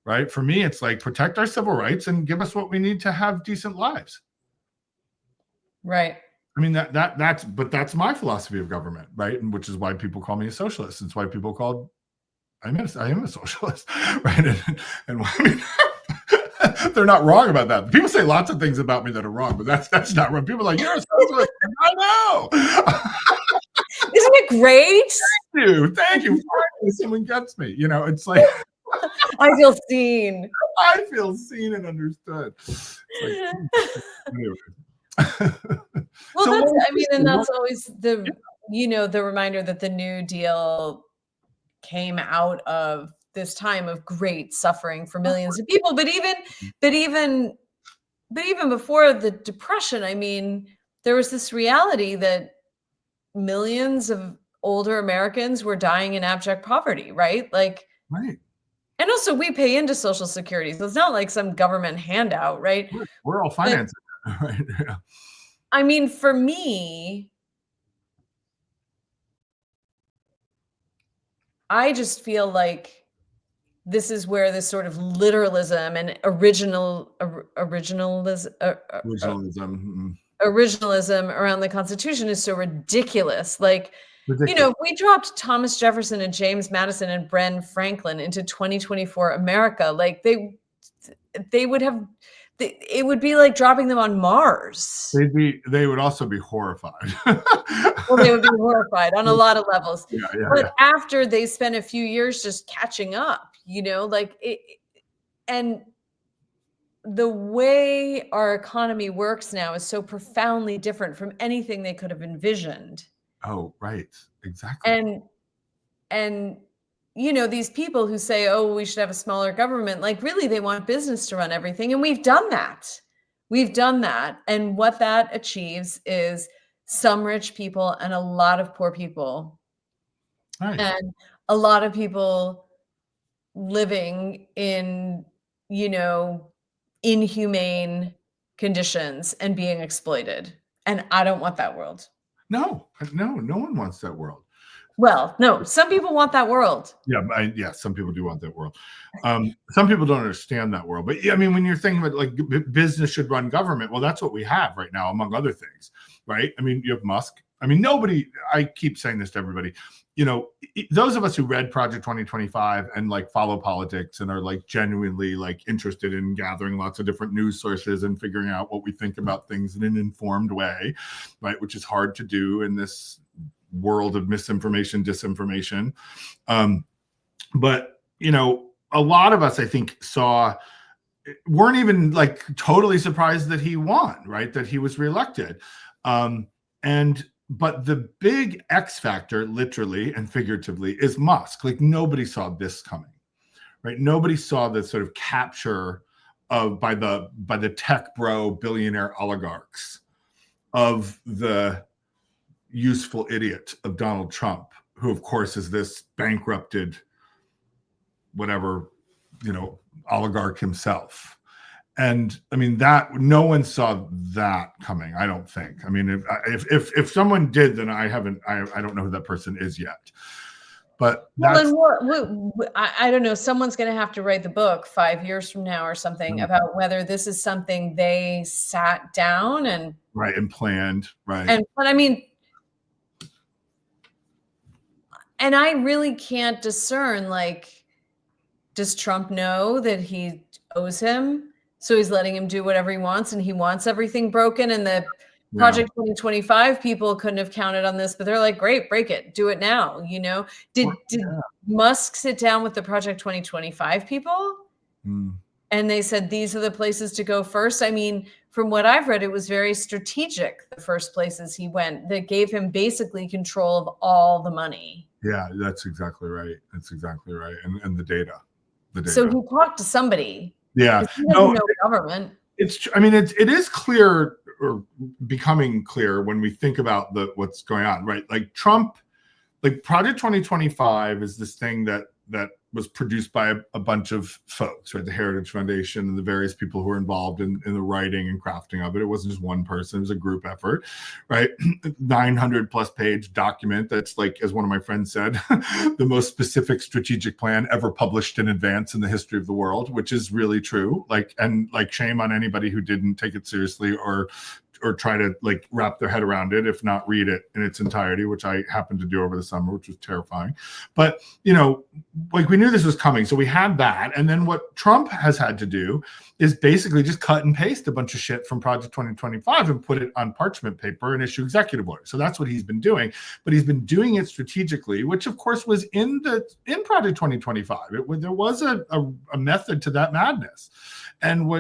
Right. For me, it's like protect our civil rights and give us what we need to have decent lives. Right. I mean, that's my philosophy of government, right? And which is why people call me a socialist. It's why people called I am a socialist, right? And I mean, they're not wrong about that. People say lots of things about me that are wrong, but that's not wrong. People are like, you're a socialist. I know. Isn't it great? Thank you. Finally, someone gets me. You know, it's like I feel seen. I feel seen and understood. Well, so that's always the the reminder that the New Deal came out of this time of great suffering for millions of people. But even before the Depression, I mean, there was this reality that millions of older Americans were dying in abject poverty, right? Like, right. And also we pay into Social Security. So it's not like some government handout, right? We're all financing it, right? Yeah. I mean, for me, I just feel like this is where this sort of literalism and originalism around the Constitution is so ridiculous. Like, if we dropped Thomas Jefferson and James Madison and Ben Franklin into 2024 America, like they would have, it would be like dropping them on Mars. They would also be horrified. Well, they would be horrified on a lot of levels. But after they spent a few years just catching up, and the way our economy works now is so profoundly different from anything they could have envisioned. Oh, right. Exactly. And these people who say, oh, we should have a smaller government, like really they want business to run everything. And we've done that. And what that achieves is some rich people and a lot of poor people. Right. And a lot of people living in, inhumane conditions and being exploited. And I don't want that world. No one wants that world. Well, no, some people want that world. Yeah, some people do want that world. Some people don't understand that world. But yeah, I mean, when you're thinking about like business should run government, well, that's what we have right now, among other things, right? I mean, you have Musk. I mean, I keep saying this to everybody, those of us who read Project 2025 and like follow politics and are like genuinely like interested in gathering lots of different news sources and figuring out what we think about things in an informed way, right? Which is hard to do in this world of misinformation, disinformation. But, a lot of us, I think, weren't even like totally surprised that he won, right? That he was reelected. But the big X factor, literally and figuratively, is Musk. Like nobody saw this coming, right? Nobody saw this sort of capture by the tech bro billionaire oligarchs of the useful idiot of Donald Trump, who of course is this bankrupted, whatever, oligarch himself. And I mean that no one saw that coming. I don't think. I mean, if someone did, then I don't know who that person is yet. But I don't know. Someone's going to have to write the book 5 years from now or something about whether this is something they sat down and planned, right? But I mean, and I really can't discern. Like, does Trump know that he owes him? So he's letting him do whatever he wants, and he wants everything broken. And the Project 2025 people couldn't have counted on this, but they're like, great, break it, do it now. Did Musk sit down with the Project 2025 people? And they said, these are the places to go first. I mean, from what I've read, it was very strategic, the first places he went, that gave him basically control of all the money. Yeah, that's exactly right. And the data. So he talked to somebody. Yeah. No government. it is clear, or becoming clear, when we think about what's going on, right? Like Trump, like Project 2025 is this thing that was produced by a bunch of folks, right? The Heritage Foundation and the various people who were involved in the writing and crafting of it. It wasn't just one person, it was a group effort, right? 900 plus page document that's, like, as one of my friends said, the most specific strategic plan ever published in advance in the history of the world, which is really true. And shame on anybody who didn't take it seriously or try to like wrap their head around it, if not read it in its entirety, which I happened to do over the summer, which was terrifying. But, like, we knew this was coming. So we had that. And then what Trump has had to do is basically just cut and paste a bunch of shit from Project 2025 and put it on parchment paper and issue executive orders. So that's what he's been doing. But he's been doing it strategically, which of course was in Project 2025. There was a method to that madness. And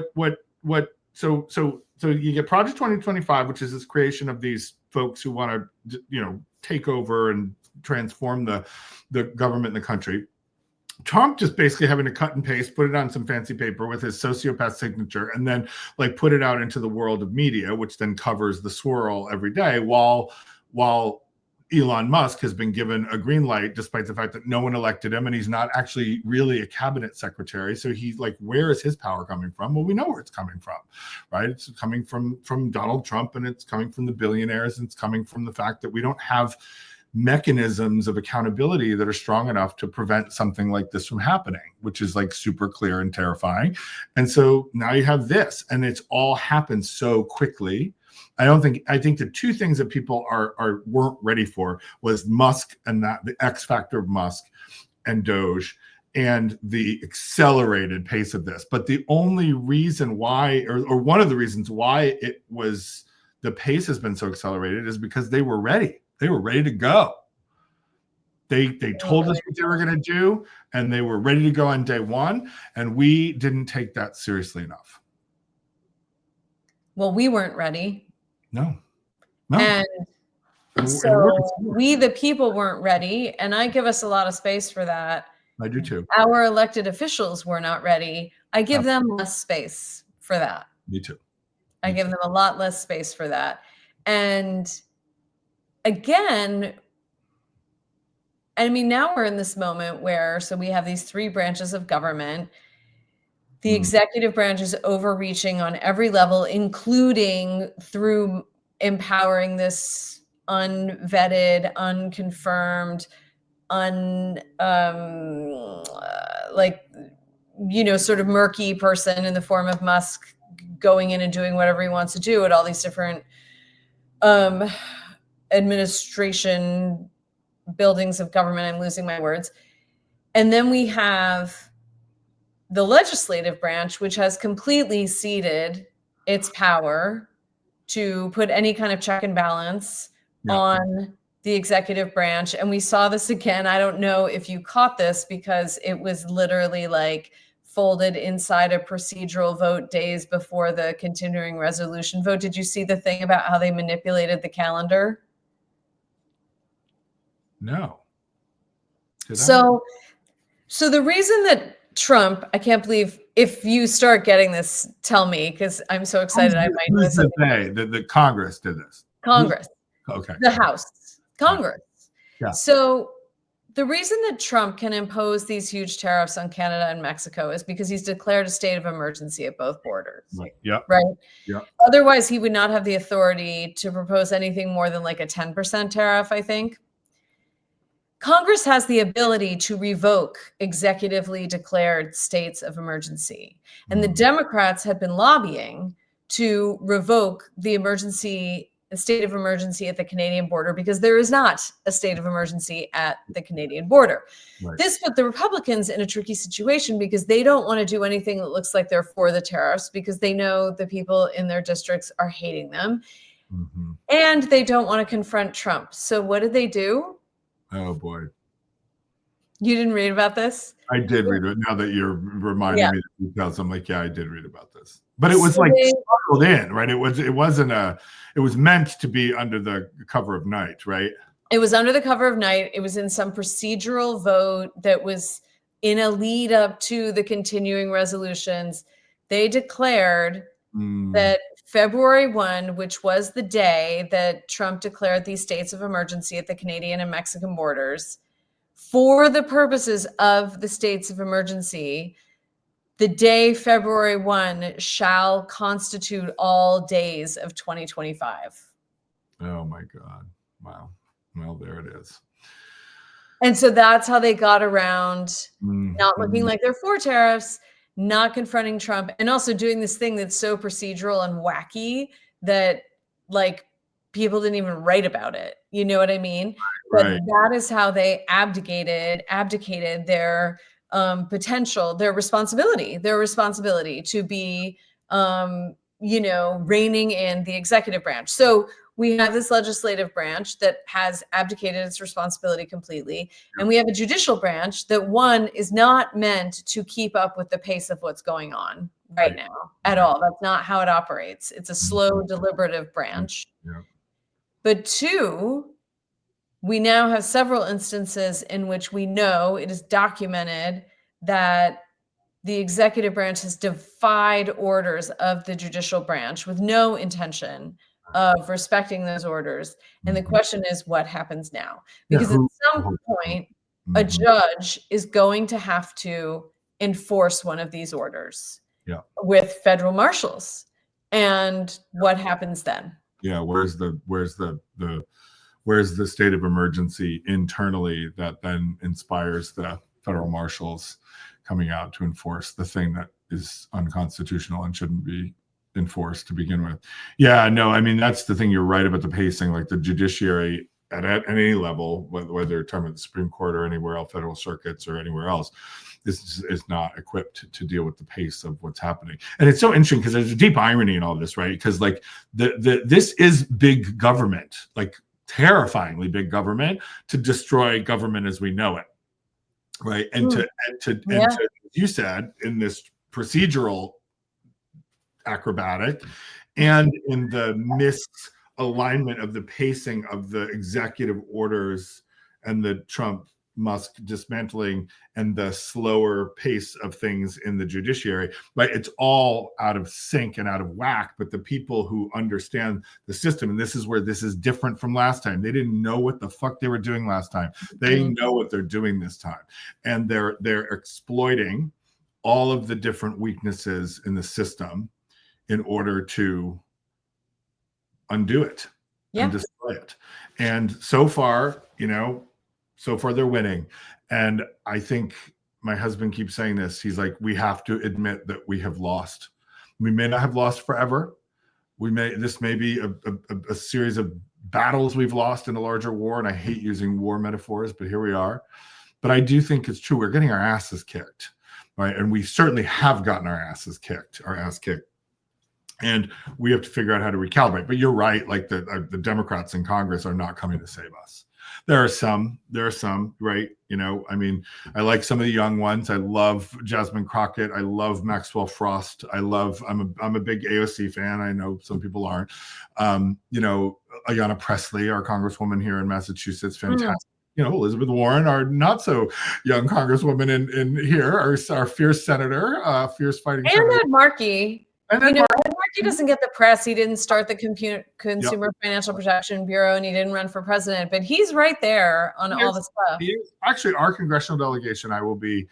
so you get Project 2025, which is this creation of these folks who want to, take over and transform the government in the country. Trump just basically having to cut and paste, put it on some fancy paper with his sociopath signature, and then like put it out into the world of media, which then covers the swirl every day, while Elon Musk has been given a green light, despite the fact that no one elected him and he's not actually really a cabinet secretary. So he's like, where is his power coming from? Well, we know where it's coming from, right? It's coming from Donald Trump, and it's coming from the billionaires, and it's coming from the fact that we don't have mechanisms of accountability that are strong enough to prevent something like this from happening, which is like super clear and terrifying. And so now you have this, and it's all happened so quickly. I think the two things that people weren't ready for was Musk, and that the X factor of Musk and Doge, and the accelerated pace of this. But the only reason why, or one of the reasons why the pace has been so accelerated, is because they were ready. They were ready to go. They told us what they were going to do, and they were ready to go on day one, and we didn't take that seriously enough. Well, we weren't ready. No. And so we, the people, weren't ready. And I give us a lot of space for that. I do too. Our elected officials were not ready. I give them less space for that. Me too. I give them a lot less space for that. And again, I mean, now we're in this moment where, so we have these three branches of government. The executive branch is overreaching on every level, including through empowering this unvetted, unconfirmed, sort of murky person in the form of Musk going in and doing whatever he wants to do at all these different administration buildings of government. I'm losing my words. And then we have the legislative branch, which has completely ceded its power to put any kind of check and balance on the executive branch. And we saw this again. I don't know if you caught this, because it was literally like folded inside a procedural vote days before the continuing resolution vote. Did you see the thing about how they manipulated the calendar? No. So the reason that Trump, I can't believe, if you start getting this, tell me, because I'm so excited. I might listen. The Congress did this. Congress. Okay. The House. Congress. Yeah. So the reason that Trump can impose these huge tariffs on Canada and Mexico is because he's declared a state of emergency at both borders. Right. Yeah. Right. Yeah. Otherwise, he would not have the authority to propose anything more than like a 10% tariff, I think. Congress has the ability to revoke executively declared states of emergency. And the Democrats had been lobbying to revoke the state of emergency at the Canadian border, because there is not a state of emergency at the Canadian border. Right. This put the Republicans in a tricky situation, because they don't want to do anything that looks like they're for the tariffs, because they know the people in their districts are hating them. And they don't want to confront Trump. So what did they do? Oh boy. You didn't read about this? I did read it. Now that you're reminding me the details, I'm like, yeah, I did read about this. But it was like smuggled in, right? It was meant to be under the cover of night, right? It was under the cover of night. It was in some procedural vote that was in a lead up to the continuing resolutions. They declared that February 1, which was the day that Trump declared these states of emergency at the Canadian and Mexican borders, for the purposes of the states of emergency, the day February 1 shall constitute all days of 2025. Oh my God. Wow. Well, there it is. And so that's how they got around not looking like they're for tariffs, not confronting Trump, and also doing this thing that's so procedural and wacky that like people didn't even write about it. You know what I mean? Right. But that is how they abdicated their potential, their responsibility to be, reigning in the executive branch. So we have this legislative branch that has abdicated its responsibility completely. And we have a judicial branch that, one, is not meant to keep up with the pace of what's going on right now at all. That's not how it operates. It's a slow, deliberative branch. Yeah. But two, we now have several instances in which we know it is documented that the executive branch has defied orders of the judicial branch with no intention of respecting those orders. And the question is, what happens now? Because at some point, a judge is going to have to enforce one of these orders with federal marshals. And what happens then? Yeah, where's the state of emergency internally that then inspires the federal marshals coming out to enforce the thing that is unconstitutional and shouldn't be enforced to begin with? Yeah, no, I mean, that's the thing. You're right about the pacing. Like the judiciary at any level, whether you're talking about the Supreme Court or anywhere else, federal circuits or anywhere else, this is not equipped to deal with the pace of what's happening. And it's so interesting because there's a deep irony in all of this, right? Because like this is big government, like terrifyingly big government, to destroy government as we know it. Right. And to you said, in this procedural acrobatic and in the misalignment of the pacing of the executive orders and the Trump Musk dismantling and the slower pace of things in the judiciary, right? It's all out of sync and out of whack. But the people who understand the system, and this is where this is different from last time, they didn't know what the fuck they were doing last time. They know what they're doing this time. And they're exploiting all of the different weaknesses in the system in order to undo it and destroy it. And so far, they're winning. And I think my husband keeps saying this. He's like, we have to admit that we have lost. We may not have lost forever. This may be a series of battles we've lost in a larger war. And I hate using war metaphors, but here we are. But I do think it's true. We're getting our asses kicked, right? And we certainly have gotten our ass kicked. And we have to figure out how to recalibrate. But you're right. Like the Democrats in Congress are not coming to save us. There are some, right? I mean, I like some of the young ones. I love Jasmine Crockett. I love Maxwell Frost. I'm a big AOC fan. I know some people aren't. Ayanna Pressley, our congresswoman here in Massachusetts, fantastic. Elizabeth Warren, our not so young congresswoman in here, our fierce senator, fierce fighting senator. And Ed Markey. Ed Markey doesn't get the press. He didn't start the Consumer Financial Protection Bureau, and he didn't run for president, but he's right there on all the stuff. He is. Actually, our congressional delegation, I will be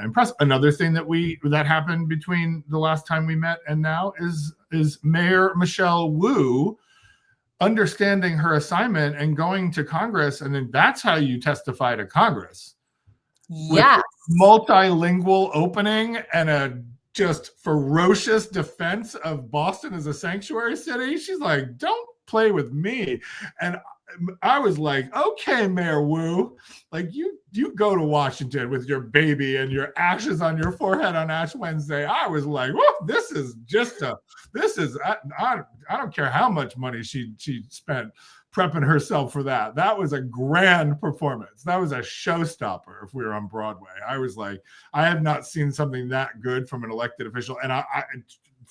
impressed. Another thing that happened between the last time we met and now is Mayor Michelle Wu understanding her assignment and going to Congress, and then that's how you testify to Congress. Yes. Multilingual opening and a just ferocious defense of Boston as a sanctuary city. She's like, don't play with me. And I was like, okay, Mayor Wu, like you go to Washington with your baby and your ashes on your forehead on Ash Wednesday. I was like, whoa, I don't care how much money she spent prepping herself for that. That was a grand performance. That was a showstopper if we were on Broadway. I was like, I have not seen something that good from an elected official. And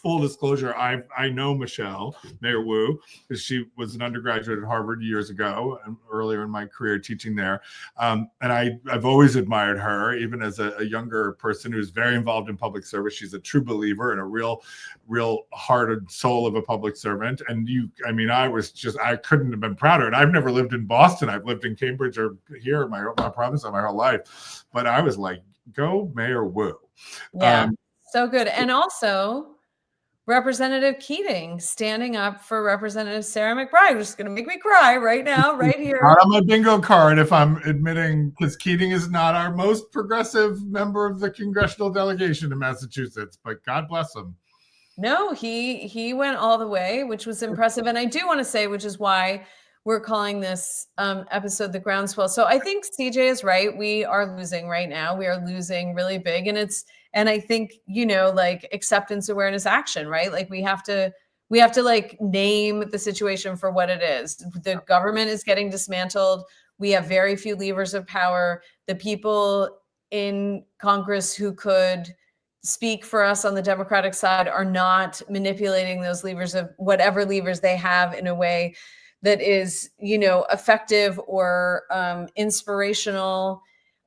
full disclosure, I know Michelle Mayor Wu, because she was an undergraduate at Harvard years ago, and earlier in my career teaching there. And I've always admired her, even as a younger person who's very involved in public service. She's a true believer and a real heart and soul of a public servant. And I couldn't have been prouder. And I've never lived in Boston. I've lived in Cambridge or here in my province my whole life. But I was like, go Mayor Wu. Yeah, so good. And also Representative Keating standing up for Representative Sarah McBride, which is going to make me cry right now, right here. Not on my bingo card, if I'm admitting, because Keating is not our most progressive member of the congressional delegation in Massachusetts, but God bless him. No, he went all the way, which was impressive. And I do want to say, which is why we're calling this episode The Groundswell. So I think CJ is right. We are losing right now. We are losing really big. And I think, like acceptance, awareness, action, right? Like we have to like name the situation for what it is. The government is getting dismantled. We have very few levers of power. The people in Congress who could speak for us on the Democratic side are not manipulating those levers of whatever levers they have in a way that is, effective or inspirational.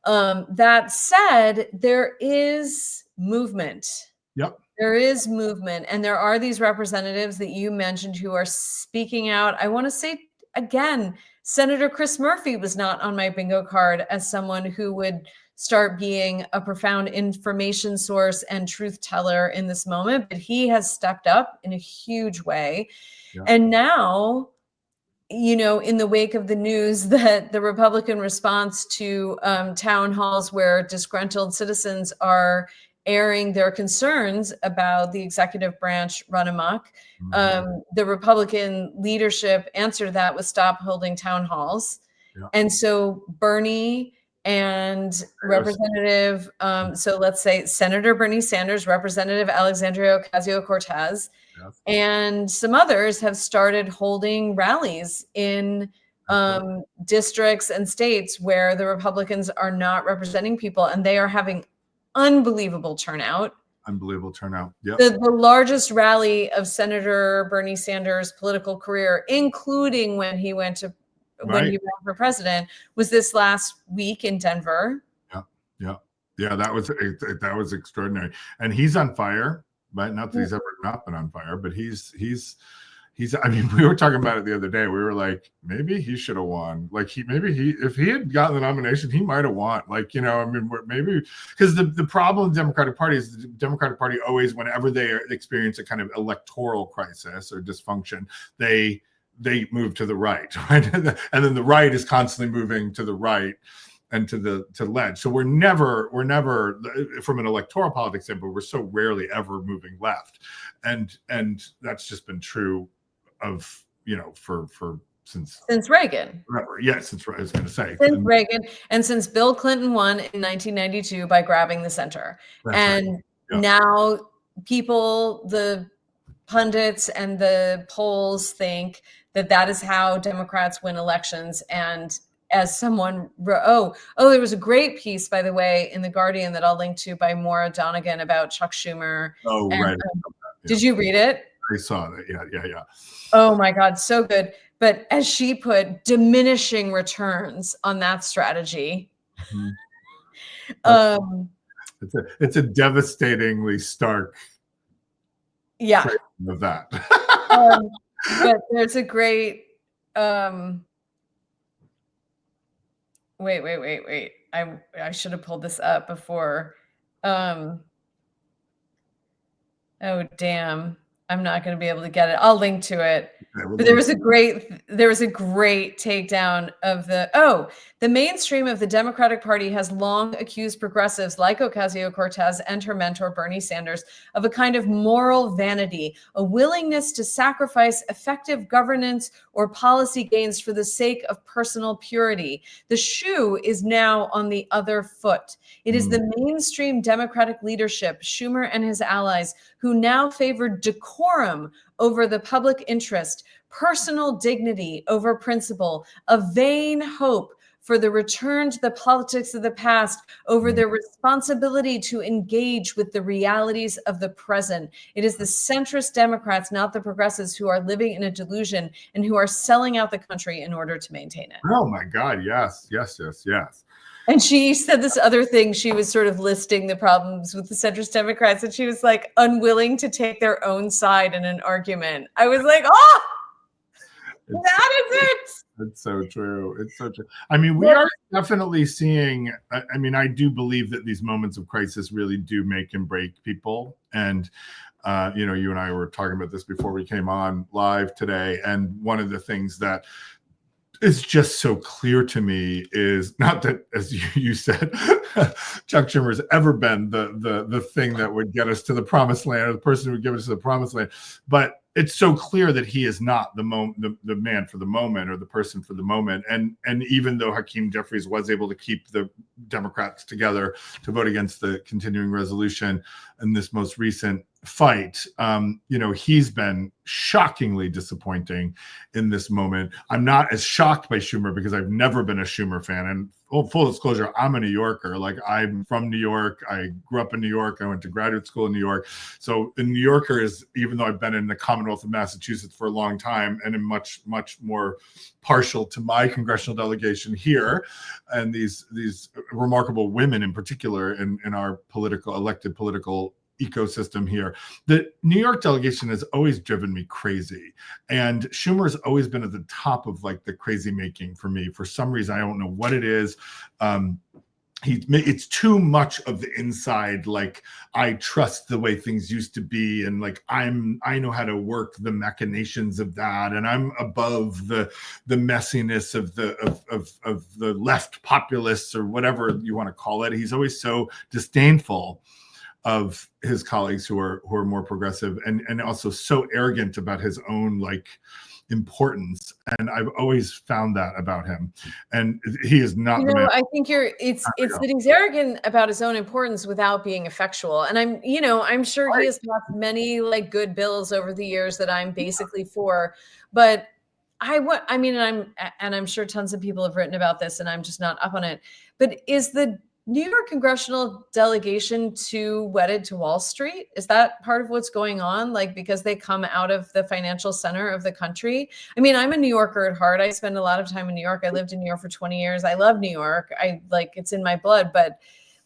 That said, there is movement. Yep. There is movement. And there are these representatives that you mentioned who are speaking out. I want to say again, Senator Chris Murphy was not on my bingo card as someone who would start being a profound information source and truth teller in this moment, but he has stepped up in a huge way. Yeah. And now, in the wake of the news that the Republican response to town halls where disgruntled citizens are airing their concerns about the executive branch run amok, the Republican leadership answered that with stop holding town halls. Yeah. And so Bernie and Representative, so let's say Senator Bernie Sanders, Representative Alexandria Ocasio-Cortez, and some others have started holding rallies in districts and states where the Republicans are not representing people, and they are having unbelievable turnout. Yep. The largest rally of Senator Bernie Sanders' political career, including when he went ran for president, was this last week in Denver. Yeah. That was extraordinary, and he's on fire. But not that he's ever not been on fire, but he's. I mean, we were talking about it the other day. We were like, maybe he should have won. Like if he had gotten the nomination, he might have won. Like, maybe because the problem with the Democratic Party is the Democratic Party always, whenever they experience a kind of electoral crisis or dysfunction, they move to the right, right? And then the right is constantly moving to the right and to left. So we're never from an electoral politics standpoint, we're so rarely ever moving left. And that's just been true of, for since Reagan. Forever. Yes, since I was going to say. Since Reagan and since Bill Clinton won in 1992 by grabbing the center. Now people, the pundits and the polls think that is how Democrats win elections. And as someone, there was a great piece, by the way, in The Guardian that I'll link to by Moira Donegan about Chuck Schumer. Right. Did you read it? I saw that. Yeah. Oh my God, so good. But as she put, diminishing returns on that strategy. Mm-hmm. It's a devastatingly stark. Yeah. Of that. But there's a great. Wait. I should have pulled this up before. Oh, damn. I'm not going to be able to get it. I'll link to it. But there was a great takedown of the mainstream of the Democratic Party has long accused progressives like Ocasio-Cortez and her mentor Bernie Sanders of a kind of moral vanity, a willingness to sacrifice effective governance or policy gains for the sake of personal purity. The shoe is now on the other foot. It is the mainstream Democratic leadership, Schumer and his allies, who now favor decorum over the public interest, personal dignity over principle, a vain hope for the return to the politics of the past over their responsibility to engage with the realities of the present. It is the centrist Democrats, not the progressives, who are living in a delusion and who are selling out the country in order to maintain it. Oh my God, yes. And she said this other thing. She was sort of listing the problems with the centrist Democrats, and she was like unwilling to take their own side in an argument. I was like, oh, that is it. It's so true. It's so true. I mean, we are definitely seeing, I mean, I do believe that these moments of crisis really do make and break people. And, you know, you and I were talking about this before we came on live today. And one of the things that is just so clear to me is not that, as you said, Chuck Schumer's ever been the thing that would get us to the promised land, or the person who would give us to the promised land, but it's so clear that he is not the man for the moment, or the person for the moment. And even though Hakeem Jeffries was able to keep the Democrats together to vote against the continuing resolution in this most recent fight, you know, he's been shockingly disappointing in this moment. I'm not as shocked by Schumer because I've never been a Schumer fan. And full disclosure, I'm a New Yorker. Like, I'm from New York. I grew up in New York. I went to graduate school in New York. So the New Yorker is, even though I've been in the Commonwealth of Massachusetts for a long time and am much more partial to my congressional delegation here, and these remarkable women in particular in our elected political ecosystem here, the New York delegation has always driven me crazy, and Schumer has always been at the top of like the crazy making for me. For some reason, I don't know what it is. It's too much of the inside, like, I trust the way things used to be, and like I know how to work the machinations of that, and I'm above the messiness of the left populists, or whatever you want to call it. He's always so disdainful of his colleagues who are more progressive, and also so arrogant about his own like importance. And I've always found that about him. And he is not the man. I think it's that he's arrogant about his own importance without being effectual. And I'm sure he has passed many like good bills over the years that I'm basically for, but I'm sure tons of people have written about this, and I'm just not up on it. But is the New York congressional delegation too wedded to Wall Street? Is that part of what's going on? Like, because they come out of the financial center of the country? I mean, I'm a New Yorker at heart. I spend a lot of time in New York. I lived in New York for 20 years. I love New York. It's in my blood, but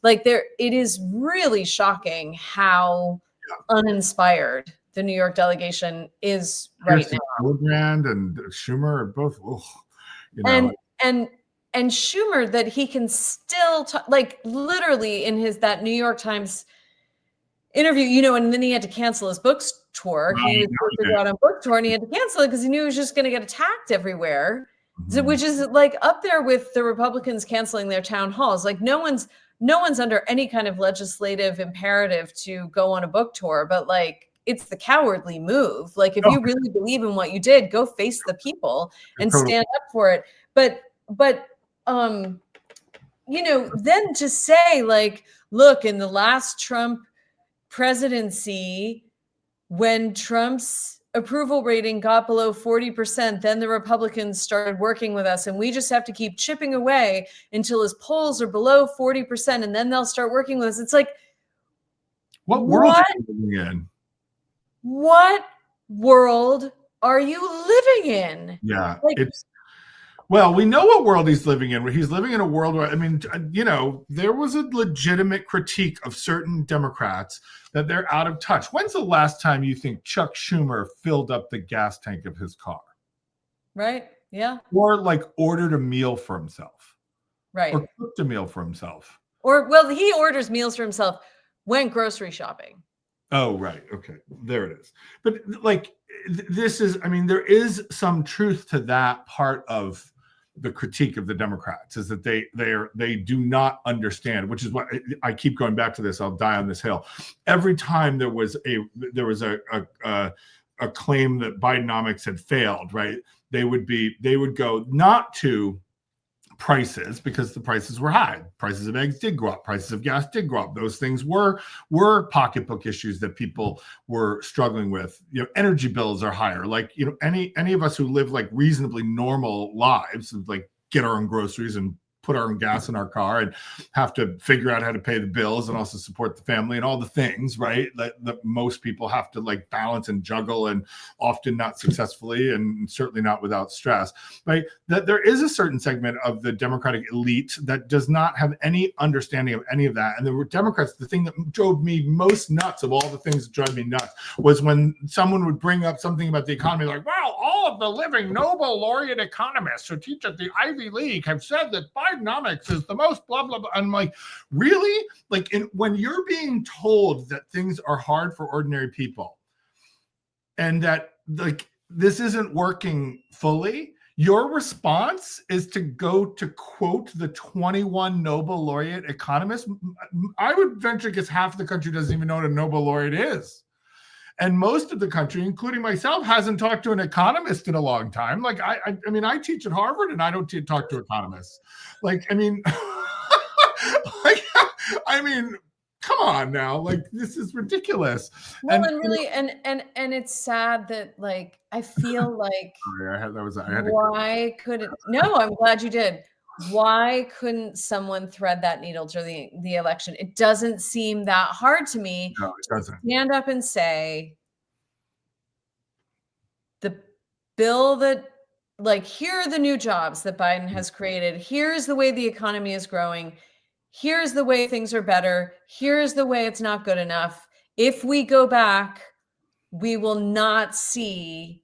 like it is really shocking how uninspired the New York delegation is right now. Gillibrand and Schumer are both, you know. And Schumer, that he can still talk, like literally in that New York Times interview, you know, and then he had to cancel his book tour. He was supposed to go out on book tour, and he had to cancel it because he knew he was just going to get attacked everywhere, which is like up there with the Republicans canceling their town halls. Like no one's under any kind of legislative imperative to go on a book tour, but like, it's the cowardly move. Like, if you really believe in what you did, go face the people and stand up for it. But you know, then to say like, look, in the last Trump presidency, when Trump's approval rating got below 40%, then the Republicans started working with us, and we just have to keep chipping away until his polls are below 40%, and then they'll start working with us. It's like, what world are you living in? What world are you living in? Yeah, well, we know what world he's living in. He's living in a world where, I mean, you know, there was a legitimate critique of certain Democrats that they're out of touch. When's the last time you think Chuck Schumer filled up the gas tank of his car? Right. Yeah. Or like ordered a meal for himself. Right. Or cooked a meal for himself. Or, well, he orders meals for himself, went grocery shopping. Oh, right. Okay. There it is. But like, this is, I mean, there is some truth to that part of the critique of the Democrats, is that they do not understand, which is what I keep going back to this. I'll die on this hill. Every time there was a claim that Bidenomics had failed, right? They would go not to prices, because the prices were high. Prices of eggs did go up. Prices of gas did go up. Those things were pocketbook issues that people were struggling with. You know, energy bills are higher. Like, you know, any of us who live like reasonably normal lives, like get our own groceries and put our own gas in our car and have to figure out how to pay the bills and also support the family and all the things, right? That most people have to like balance and juggle, and often not successfully, and certainly not without stress, right? That there is a certain segment of the Democratic elite that does not have any understanding of any of that. And the Democrats, the thing that drove me most nuts of all the things that drive me nuts was when someone would bring up something about the economy, like, well, all of the living Nobel laureate economists who teach at the Ivy League have said that Bidenomics is the most blah, blah, blah. I'm like, really? Like, when you're being told that things are hard for ordinary people and that like this isn't working fully, your response is to go to quote the 21 Nobel laureate economists. I would venture to guess half the country doesn't even know what a Nobel laureate is. And most of the country, including myself, hasn't talked to an economist in a long time. Like, I mean, I teach at Harvard and I don't talk to economists. Like, I mean, come on now. Like, this is ridiculous. Well, and really, and it's sad that, like, I feel like, why couldn't, no, I'm glad you did. Why couldn't someone thread that needle during the election? It doesn't seem that hard to me. No, it doesn't. Stand up and say, the bill that, like, here are the new jobs that Biden has created. Here's the way the economy is growing. Here's the way things are better. Here's the way it's not good enough. If we go back, we will not see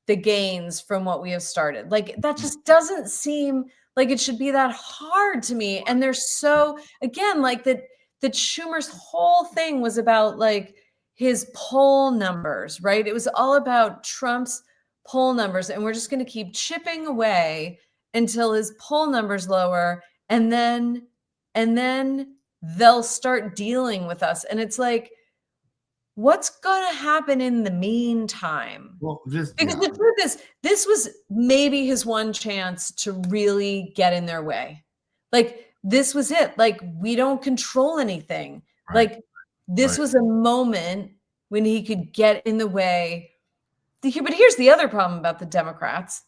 the gains from what we have started. Like, that just doesn't seem like it should be that hard to me. And they're so, again, like that Schumer's whole thing was about like his poll numbers, right? It was all about Trump's poll numbers. And we're just going to keep chipping away until his poll numbers lower. And then they'll start dealing with us. And it's like, what's going to happen in the meantime? Well, because the truth is, this was maybe his one chance to really get in their way. Like, this was it. Like, we don't control anything. Right. Like, this was a moment when he could get in the way. But here's the other problem about the Democrats,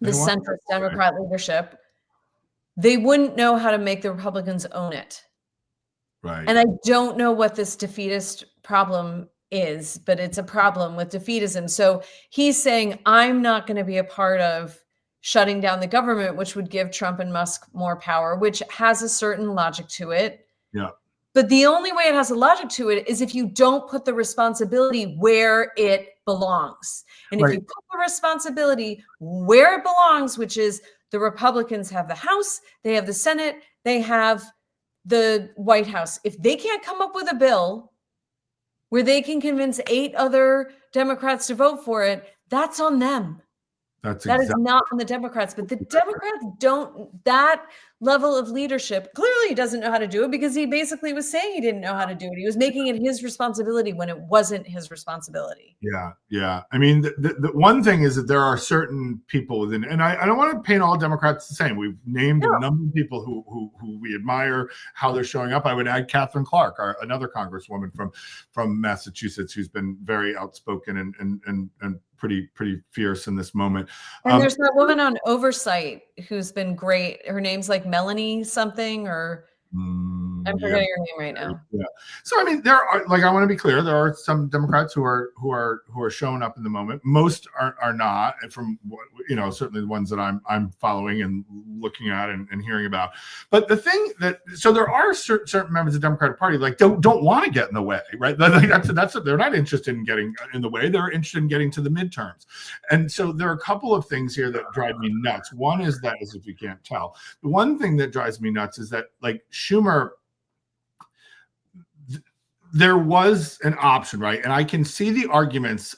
the centrist Democrat leadership. They wouldn't know how to make the Republicans own it. Right. And I don't know what this defeatist problem is, but it's a problem with defeatism. So he's saying, I'm not going to be a part of shutting down the government, which would give Trump and Musk more power, which has a certain logic to it. Yeah. But the only way it has a logic to it is if you don't put the responsibility where it belongs. And if you put the responsibility where it belongs, which is the Republicans have the House, they have the Senate, they have the White House. If they can't come up with a bill where they can convince 8 other Democrats to vote for it, that's on them. That is not on the Democrats. But the Democrats don't, that level of leadership, clearly he doesn't know how to do it, because he basically was saying he didn't know how to do it. He was making it his responsibility when it wasn't his responsibility. Yeah, yeah. I mean, the one thing is that there are certain people within, and I don't want to paint all Democrats the same. We've named a number of people who we admire, how they're showing up. I would add Catherine Clark, another congresswoman from Massachusetts, who's been very outspoken and pretty fierce in this moment. And there's that woman on oversight who's been great. Her name's like Melanie something, or I'm forgetting her name right now. Yeah. So I mean, there are, like, I want to be clear, there are some Democrats who are showing up in the moment. Most are not, and from certainly the ones that I'm following and looking at and hearing about. But the thing so there are certain members of the Democratic Party like don't want to get in the way, right? That's they're not interested in getting in the way. They're interested in getting to the midterms. And so there are a couple of things here that drive me nuts. One is that, as if you can't tell, the one thing that drives me nuts is that, like, Schumer, there was an option, right? And I can see the arguments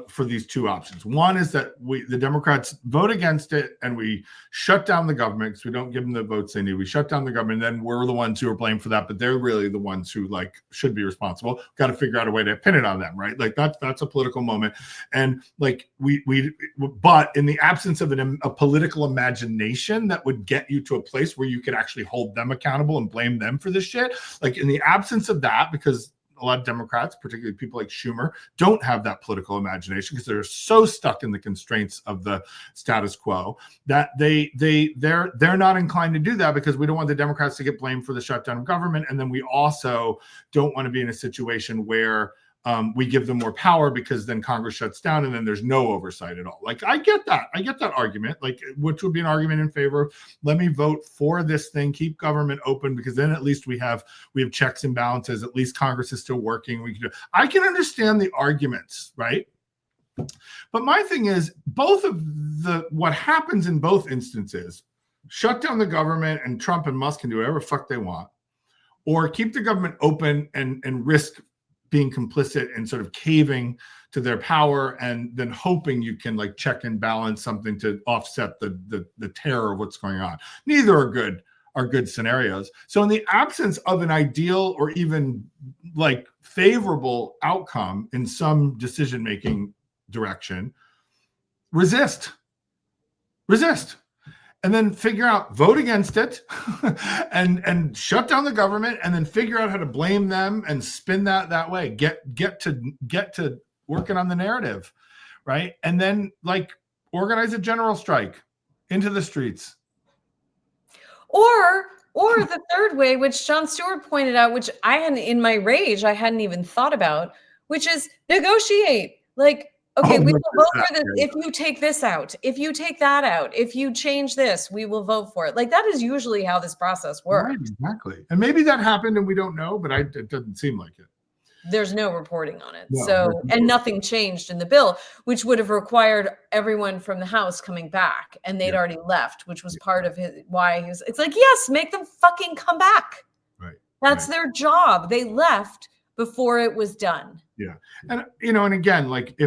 for these two options. One is that the Democrats vote against it and we shut down the government because we don't give them the votes they need. We shut down the government, and then we're the ones who are blamed for that, but they're really the ones who, like, should be responsible. Got to figure out a way to pin it on them, right? Like, that's a political moment. And like but in the absence of a political imagination that would get you to a place where you could actually hold them accountable and blame them for this shit, like, in the absence of that, because a lot of Democrats, particularly people like Schumer, don't have that political imagination because they're so stuck in the constraints of the status quo that they're not inclined to do that, because we don't want the Democrats to get blamed for the shutdown of government, and then we also don't want to be in a situation where we give them more power, because then Congress shuts down and then there's no oversight at all. Like, I get that argument, like, which would be an argument in favor of, let me vote for this thing, keep government open, because then at least we have checks and balances. At least Congress is still working. I can understand the arguments, right? But my thing is, what happens in both instances, shut down the government and Trump and Musk can do whatever fuck they want, or keep the government open and risk being complicit and sort of caving to their power, and then hoping you can like check and balance something to offset the terror of what's going on. Neither are good scenarios. So in the absence of an ideal or even like favorable outcome in some decision-making direction, resist. And then figure out, vote against it and shut down the government, and then figure out how to blame them and spin that way. Get to working on the narrative, right? And then like organize a general strike into the streets. Or the third way, which Jon Stewart pointed out, which I hadn't, in my rage, I hadn't even thought about, which is negotiate. Like, okay, we will vote for this if you take this out, if you take that out, if you change this, we will vote for it. Like, that is usually how this process works. Right, exactly. And maybe that happened and we don't know, but it doesn't seem like it. There's no reporting on it. And nothing changed in the bill, which would have required everyone from the House coming back, and they'd already left, which was part of why he was, it's like, yes, make them fucking come back. Right. That's their job. They left before it was done. Yeah. And, and again, like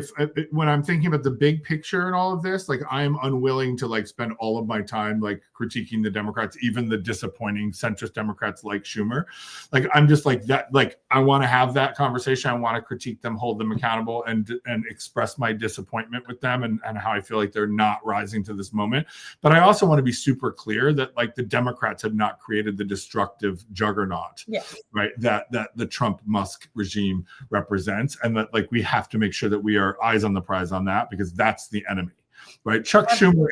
when I'm thinking about the big picture and all of this, like, I'm unwilling to like spend all of my time like critiquing the Democrats, even the disappointing centrist Democrats like Schumer. Like, I'm just like that. Like, I want to have that conversation. I want to critique them, hold them accountable, and express my disappointment with them and how I feel like they're not rising to this moment. But I also want to be super clear that like the Democrats have not created the destructive juggernaut, right? That the Trump Musk regime represents. And that like we have to make sure that we are eyes on the prize on that, because that's the enemy, right? Chuck Schumer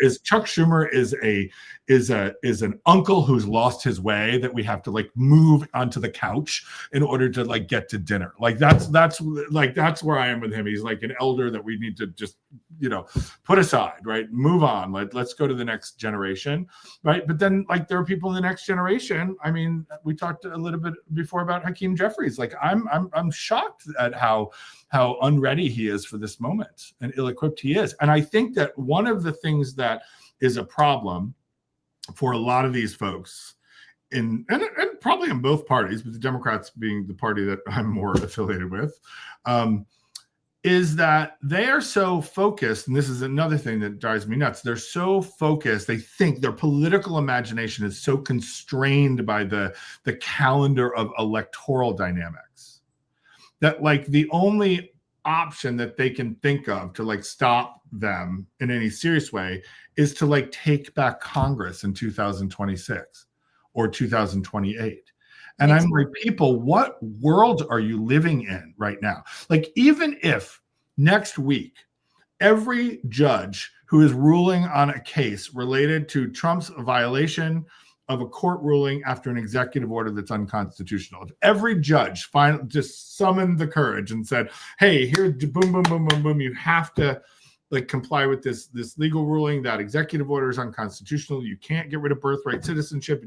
is an uncle who's lost his way that we have to like move onto the couch in order to like get to dinner. Like that's where I am with him. He's like an elder that we need to just put aside, right? Move on. Let's go to the next generation, right? But then like there are people in the next generation. I mean, we talked a little bit before about Hakeem Jeffries. Like I'm shocked at how unready he is for this moment and ill-equipped he is. And I think that one of the things that is a problem for a lot of these folks and probably in both parties, but the Democrats being the party that I'm more affiliated with, is that they are so focused, and this is another thing that drives me nuts. They're so focused. They think their political imagination is so constrained by the calendar of electoral dynamics that like the only option that they can think of to like stop them in any serious way is to like take back Congress in 2026 or 2028. And I'm like, people, what world are you living in right now? Like, even if next week, every judge who is ruling on a case related to Trump's violation of a court ruling after an executive order that's unconstitutional, if every judge finally just summoned the courage and said, hey, here, boom, boom, boom, boom, boom, you have to like comply with this legal ruling, that executive order is unconstitutional, you can't get rid of birthright citizenship,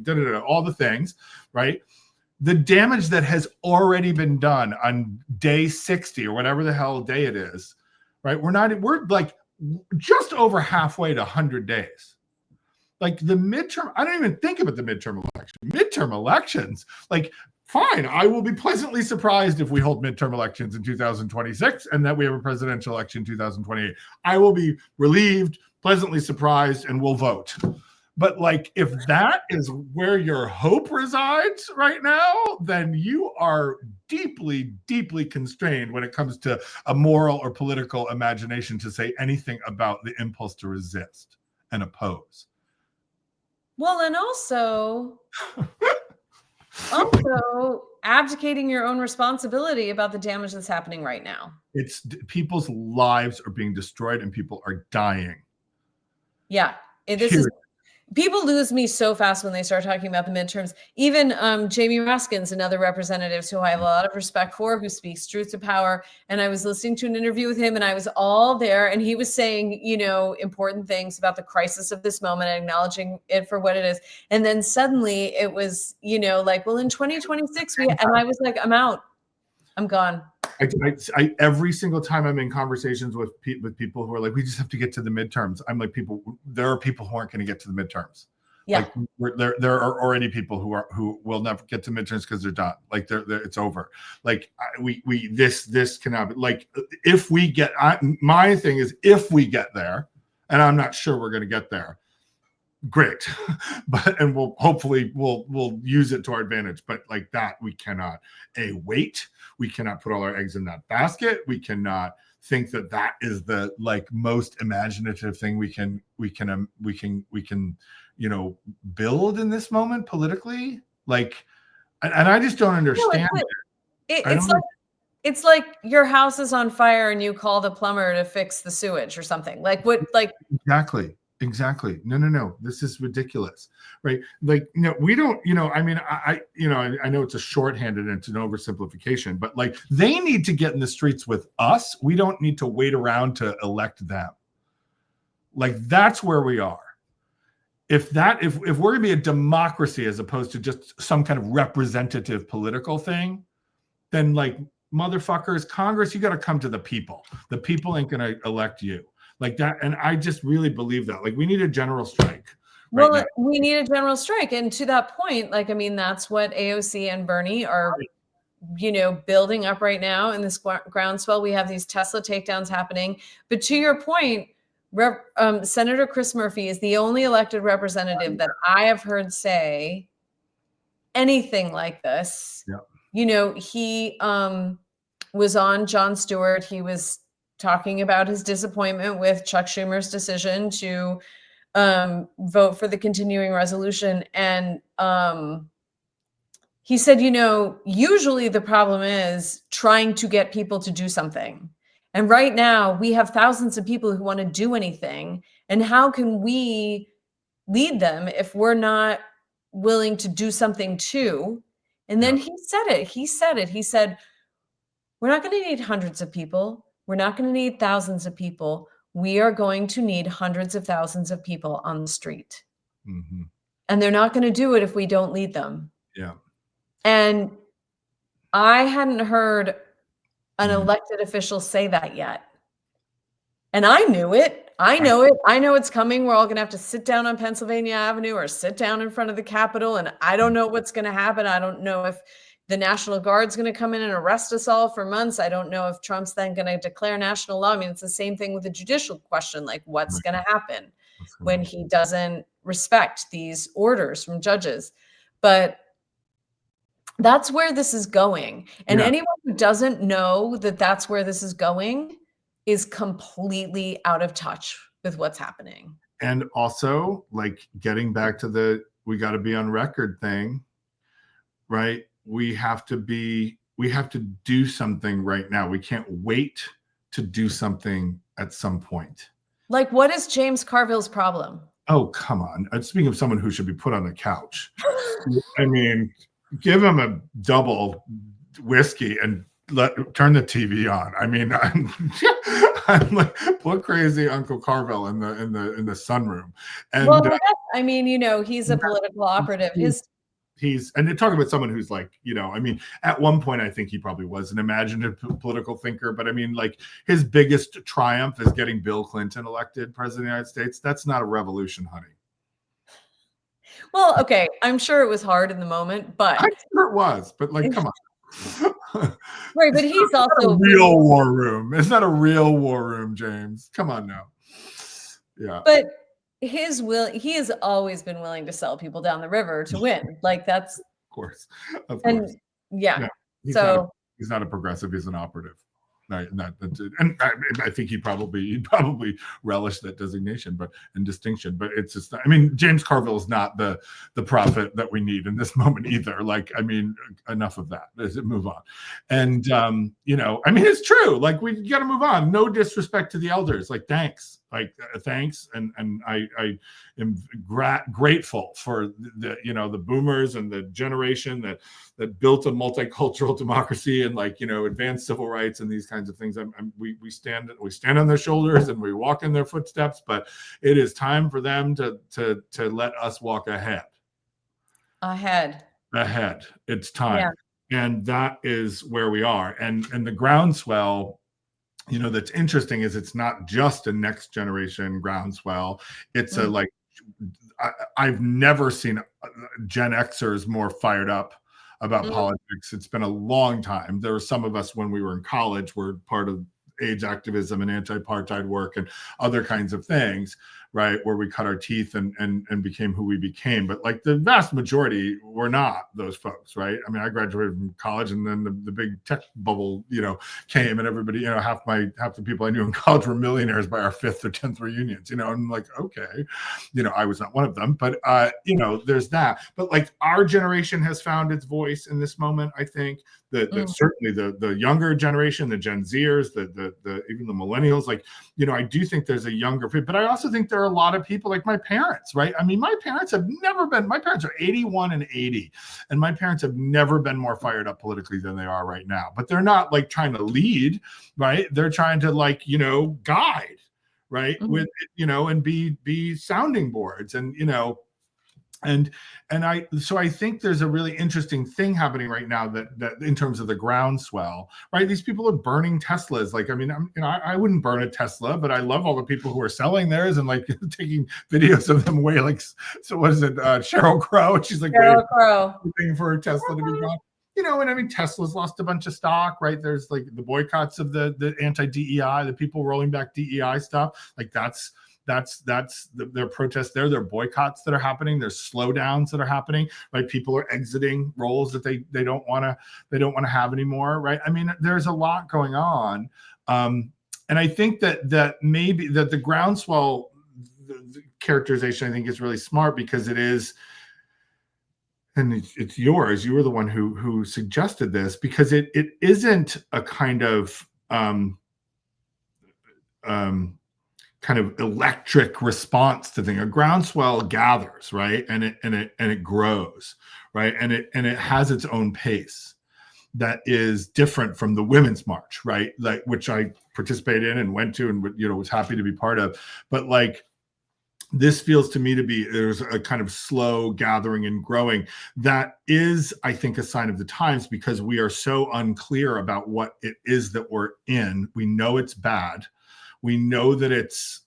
all the things, right? The damage that has already been done on day 60 or whatever the hell day it is, right? We're like just over halfway to 100 days. Like the midterm, I don't even think about the midterm election. Midterm elections, like, fine, I will be pleasantly surprised if we hold midterm elections in 2026 and that we have a presidential election in 2028. I will be relieved, pleasantly surprised, and we'll vote. But like, if that is where your hope resides right now, then you are deeply, deeply constrained when it comes to a moral or political imagination to say anything about the impulse to resist and oppose. Well, and also, Also, abdicating your own responsibility about the damage that's happening right now. It's people's lives are being destroyed and people are dying. Yeah, people lose me so fast when they start talking about the midterms. Even Jamie Raskin's another representative who I have a lot of respect for, who speaks truth to power. And I was listening to an interview with him and I was all there and he was saying, important things about the crisis of this moment and acknowledging it for what it is. And then suddenly it was, like, well, in 2026, and I was like, I'm out. I'm gone. I every single time I'm in conversations with people who are like, we just have to get to the midterms. I'm like, there are people who aren't going to get to the midterms. Yeah. Like there are already people who will never get to midterms because they're done. Like it's over. Like this cannot be, like, if we get, my thing is, if we get there, and I'm not sure we're going to get there, great. And we'll use it to our advantage. But like that, we cannot wait. We cannot put all our eggs in that basket. We cannot think that is the like most imaginative thing we can build in this moment politically. Like, and I just don't understand it's like your house is on fire and you call the plumber to fix the sewage or something. Like what? Like Exactly. No. This is ridiculous, right? Like, we don't, I mean, I know it's a shorthanded and it's an oversimplification, but like they need to get in the streets with us. We don't need to wait around to elect them. Like, that's where we are. If we're going to be a democracy as opposed to just some kind of representative political thing, then like, motherfuckers, Congress, you got to come to the people. The people ain't going to elect you. Like that, and I just really believe that. Like, we need a general strike. We need a general strike, and to that point, like, I mean, that's what AOC and Bernie are, building up right now in this groundswell. We have these Tesla takedowns happening, but to your point, Senator Chris Murphy is the only elected representative that I have heard say anything like this. Yeah. He was on Jon Stewart. He was talking about his disappointment with Chuck Schumer's decision to vote for the continuing resolution. And he said, usually the problem is trying to get people to do something. And right now we have thousands of people who want to do anything. And how can we lead them if we're not willing to do something too? And then he said it. He said, we're not going to need hundreds of people. We're not going to need thousands of people. We are going to need hundreds of thousands of people on the street. Mm-hmm. And they're not going to do it if we don't lead them. Yeah. And I hadn't heard an elected official say that yet. And I knew it. I know it. I know it's coming. We're all going to have to sit down on Pennsylvania Avenue or sit down in front of the Capitol. And I don't know what's going to happen. I don't know if the National Guard's going to come in and arrest us all for months. I don't know if Trump's then going to declare national law. I mean, it's the same thing with the judicial question. Like, what's going to happen when he doesn't respect these orders from judges? But that's where this is going. And anyone who doesn't know that that's where this is going is completely out of touch with what's happening. And also, like, getting back to we got to be on record thing, right? We have to do something right now. We can't wait to do something at some point. Like, what is James Carville's problem? Oh, come on. Speaking of someone who should be put on the couch, I mean, give him a double whiskey and turn the TV on. I mean, I'm like, put crazy Uncle Carville in the sunroom. And I mean, he's a political operative. And they're talking about someone who's like, I mean, at one point, I think he probably was an imaginative political thinker, but I mean, like, his biggest triumph is getting Bill Clinton elected president of the United States. That's not a revolution, honey. Well, okay. I'm sure it was hard in the moment, but I'm sure it was, but like, come on. Right. But he's also a real war room. It's not a real war room, James. Come on now. Yeah. But he has always been willing to sell people down the river to win. Like, that's of course. And yeah. He's not a progressive, he's an operative. Right, and I think he'd probably relish that designation, and distinction. But it's just, I mean, James Carville is not the prophet that we need in this moment either. Like, I mean, enough of that. Let's move on. And you know, I mean, it's true. Like, we got to move on. No disrespect to the elders. Like, thanks. Like, thanks, and I am grateful for the, you know, the boomers and the generation that built a multicultural democracy and, like, you know, advanced civil rights and these kinds of things. We stand on their shoulders and we walk in their footsteps, but it is time for them to let us walk ahead. It's time. Yeah. And that is where we are. And the groundswell, you know, that's interesting is it's not just a next generation groundswell. It's a, like, I've never seen Gen Xers more fired up about politics. It's been a long time. There were some of us when we were in college were part of AIDS activism and anti-apartheid work and other kinds of things, right, where we cut our teeth and became who we became. But, like, the vast majority were not those folks, right? I mean, I graduated from college and then the big tech bubble, you know, came, and everybody, you know, half the people I knew in college were millionaires by our 5th or 10th reunions, you know, and, like, okay, you know, I was not one of them, but you know, there's that. But, like, our generation has found its voice in this moment, I think. Certainly the younger generation, the Gen Zers, the even the millennials, like, you know, I do think there's a younger, but I also think there are a lot of people like my parents, right? I mean, my parents are 81 and 80, and my parents have never been more fired up politically than they are right now. But they're not, like, trying to lead, right? They're trying to, like, you know, guide, right? With, you know, and be sounding boards, and, you know, and I think there's a really interesting thing happening right now that in terms of the groundswell, right? These people are burning Teslas. Like, I mean, I wouldn't burn a Tesla, but I love all the people who are selling theirs and, like, taking videos of them away. Like, so what is it? Sheryl Crow. She's like waiting for her Tesla to be gone. You know, and I mean, Tesla's lost a bunch of stock, right? There's, like, the boycotts of the anti-DEI, the people rolling back DEI stuff. Like, that's their protests there. There are boycotts that are happening. There's slowdowns that are happening, right? People are exiting roles that they don't want to have anymore, right? I mean, there's a lot going on, and I think that maybe that the groundswell the characterization, I think, is really smart, because it is, and it's yours. You were the one who suggested this, because it isn't a kind of kind of electric response to things. A groundswell gathers, right, and it grows, right, and it has its own pace that is different from the Women's March, right, like, which I participated in and went to and, you know, was happy to be part of. But, like, this feels to me to be, there's a kind of slow gathering and growing that is, I think, a sign of the times, because we are so unclear about what it is that we're in. We know it's bad. We know that it's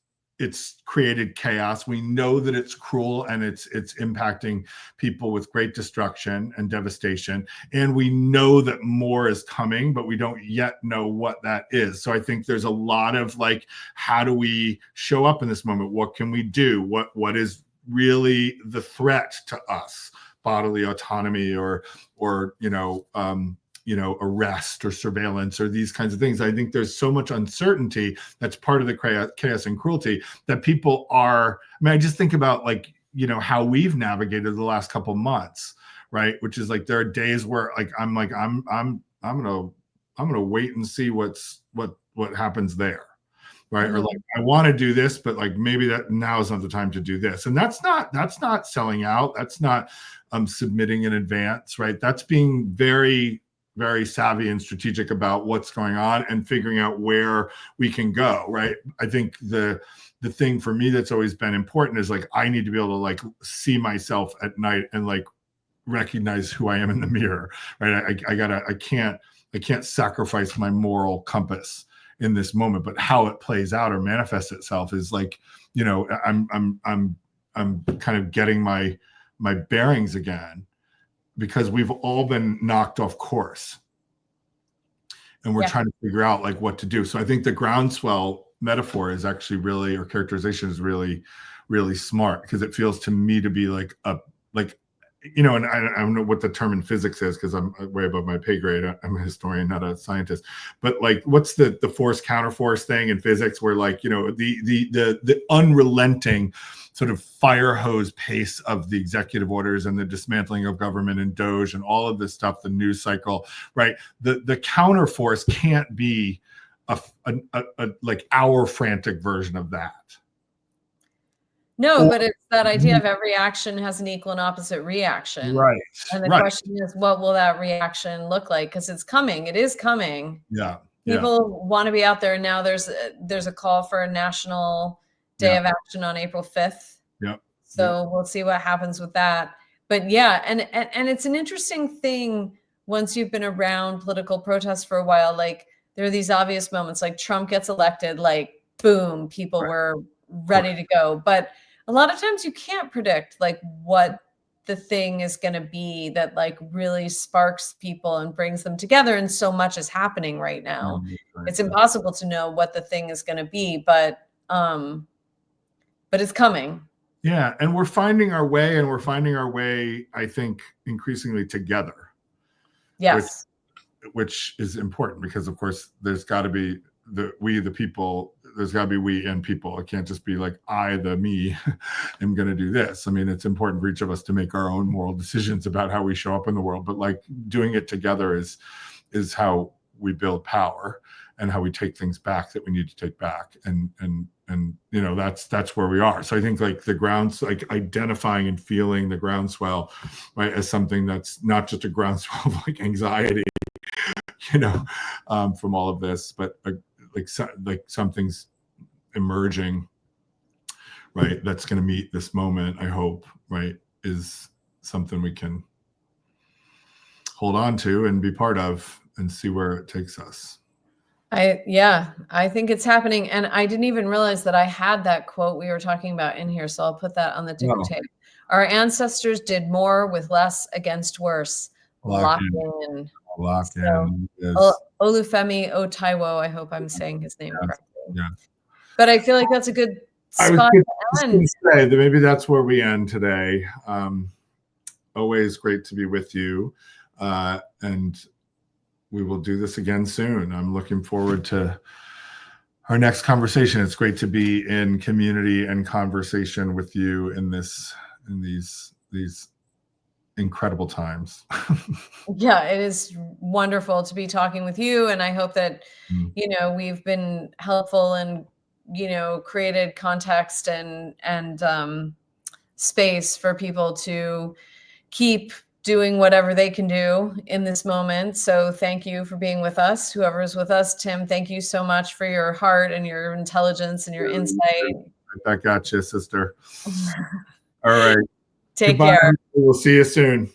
created chaos. We know that it's cruel and it's impacting people with great destruction and devastation. And we know that more is coming, but we don't yet know what that is. So I think there's a lot of, like, how do we show up in this moment? What can we do? What is really the threat to us? Bodily autonomy or arrest or surveillance or these kinds of things. I think there's so much uncertainty that's part of the chaos and cruelty that people are, I mean, I just think about, like, you know, how we've navigated the last couple months, right? Which is, like, there are days where, like, I'm gonna wait and see what happens there. Right. Or, like, I want to do this, but, like, maybe that now is not the time to do this. And that's not selling out. That's not submitting in advance, right? That's being very, very savvy and strategic about what's going on and figuring out where we can go, right? I think the thing for me that's always been important is, like, I need to be able to, like, see myself at night and, like, recognize who I am in the mirror, right? I can't sacrifice my moral compass in this moment, but how it plays out or manifests itself is, like, you know, I'm kind of getting my bearings again, because we've all been knocked off course and we're trying to figure out, like, what to do. So I think the groundswell metaphor is actually really, or characterization is really, really smart, because it feels to me to be like you know, and I don't know what the term in physics is because I'm way above my pay grade. I'm a historian, not a scientist. But like, what's the force counterforce thing in physics, where like, you know, the unrelenting sort of fire hose pace of the executive orders and the dismantling of government and Doge and all of this stuff, the news cycle, right? The counterforce can't be a like our frantic version of that. No, but it's that idea of every action has an equal and opposite reaction. Right. And the question is, what will that reaction look like? Because it's coming. It is coming. Yeah. People want to be out there. Now there's a call for a national day of action on April 5th. Yep. So we'll see what happens with that. But yeah, and it's an interesting thing once you've been around political protests for a while. Like, there are these obvious moments, like Trump gets elected, like boom, people were ready to go. But a lot of times you can't predict like what the thing is going to be that like really sparks people and brings them together. And so much is happening right now. It's impossible to know what the thing is going to be, but it's coming. Yeah. And we're finding our way, I think, increasingly together. Yes. Which is important because, of course, there's got to be the people. There's got to be we and people. It can't just be like me am going to do this. I mean, it's important for each of us to make our own moral decisions about how we show up in the world. But like, doing it together is how we build power and how we take things back that we need to take back. And you know, that's where we are. So I think like like identifying and feeling the groundswell, right, as something that's not just a groundswell of like anxiety, you know, from all of this, but like something's emerging, right, that's going to meet this moment, I hope, right, is something we can hold on to and be part of and see where it takes us. I think it's happening. And I didn't even realize that I had that quote we were talking about in here. So I'll put that on the ticker tape. Our ancestors did more with less against worse. Locked in. Olufemi Otaiwo. I hope I'm saying his name correctly. Yeah. But I feel like that's a good spot to end. Say that maybe that's where we end today. Always great to be with you. And we will do this again soon. I'm looking forward to our next conversation. It's great to be in community and conversation with you in these incredible times. Yeah, it is wonderful to be talking with you. And I hope that, you know, we've been helpful and, you know, created context and space for people to keep doing whatever they can do in this moment. So thank you for being with us. Whoever's with us, Tim, thank you so much for your heart and your intelligence and your insight. That got you, sister. All right. Take care. We'll see you soon.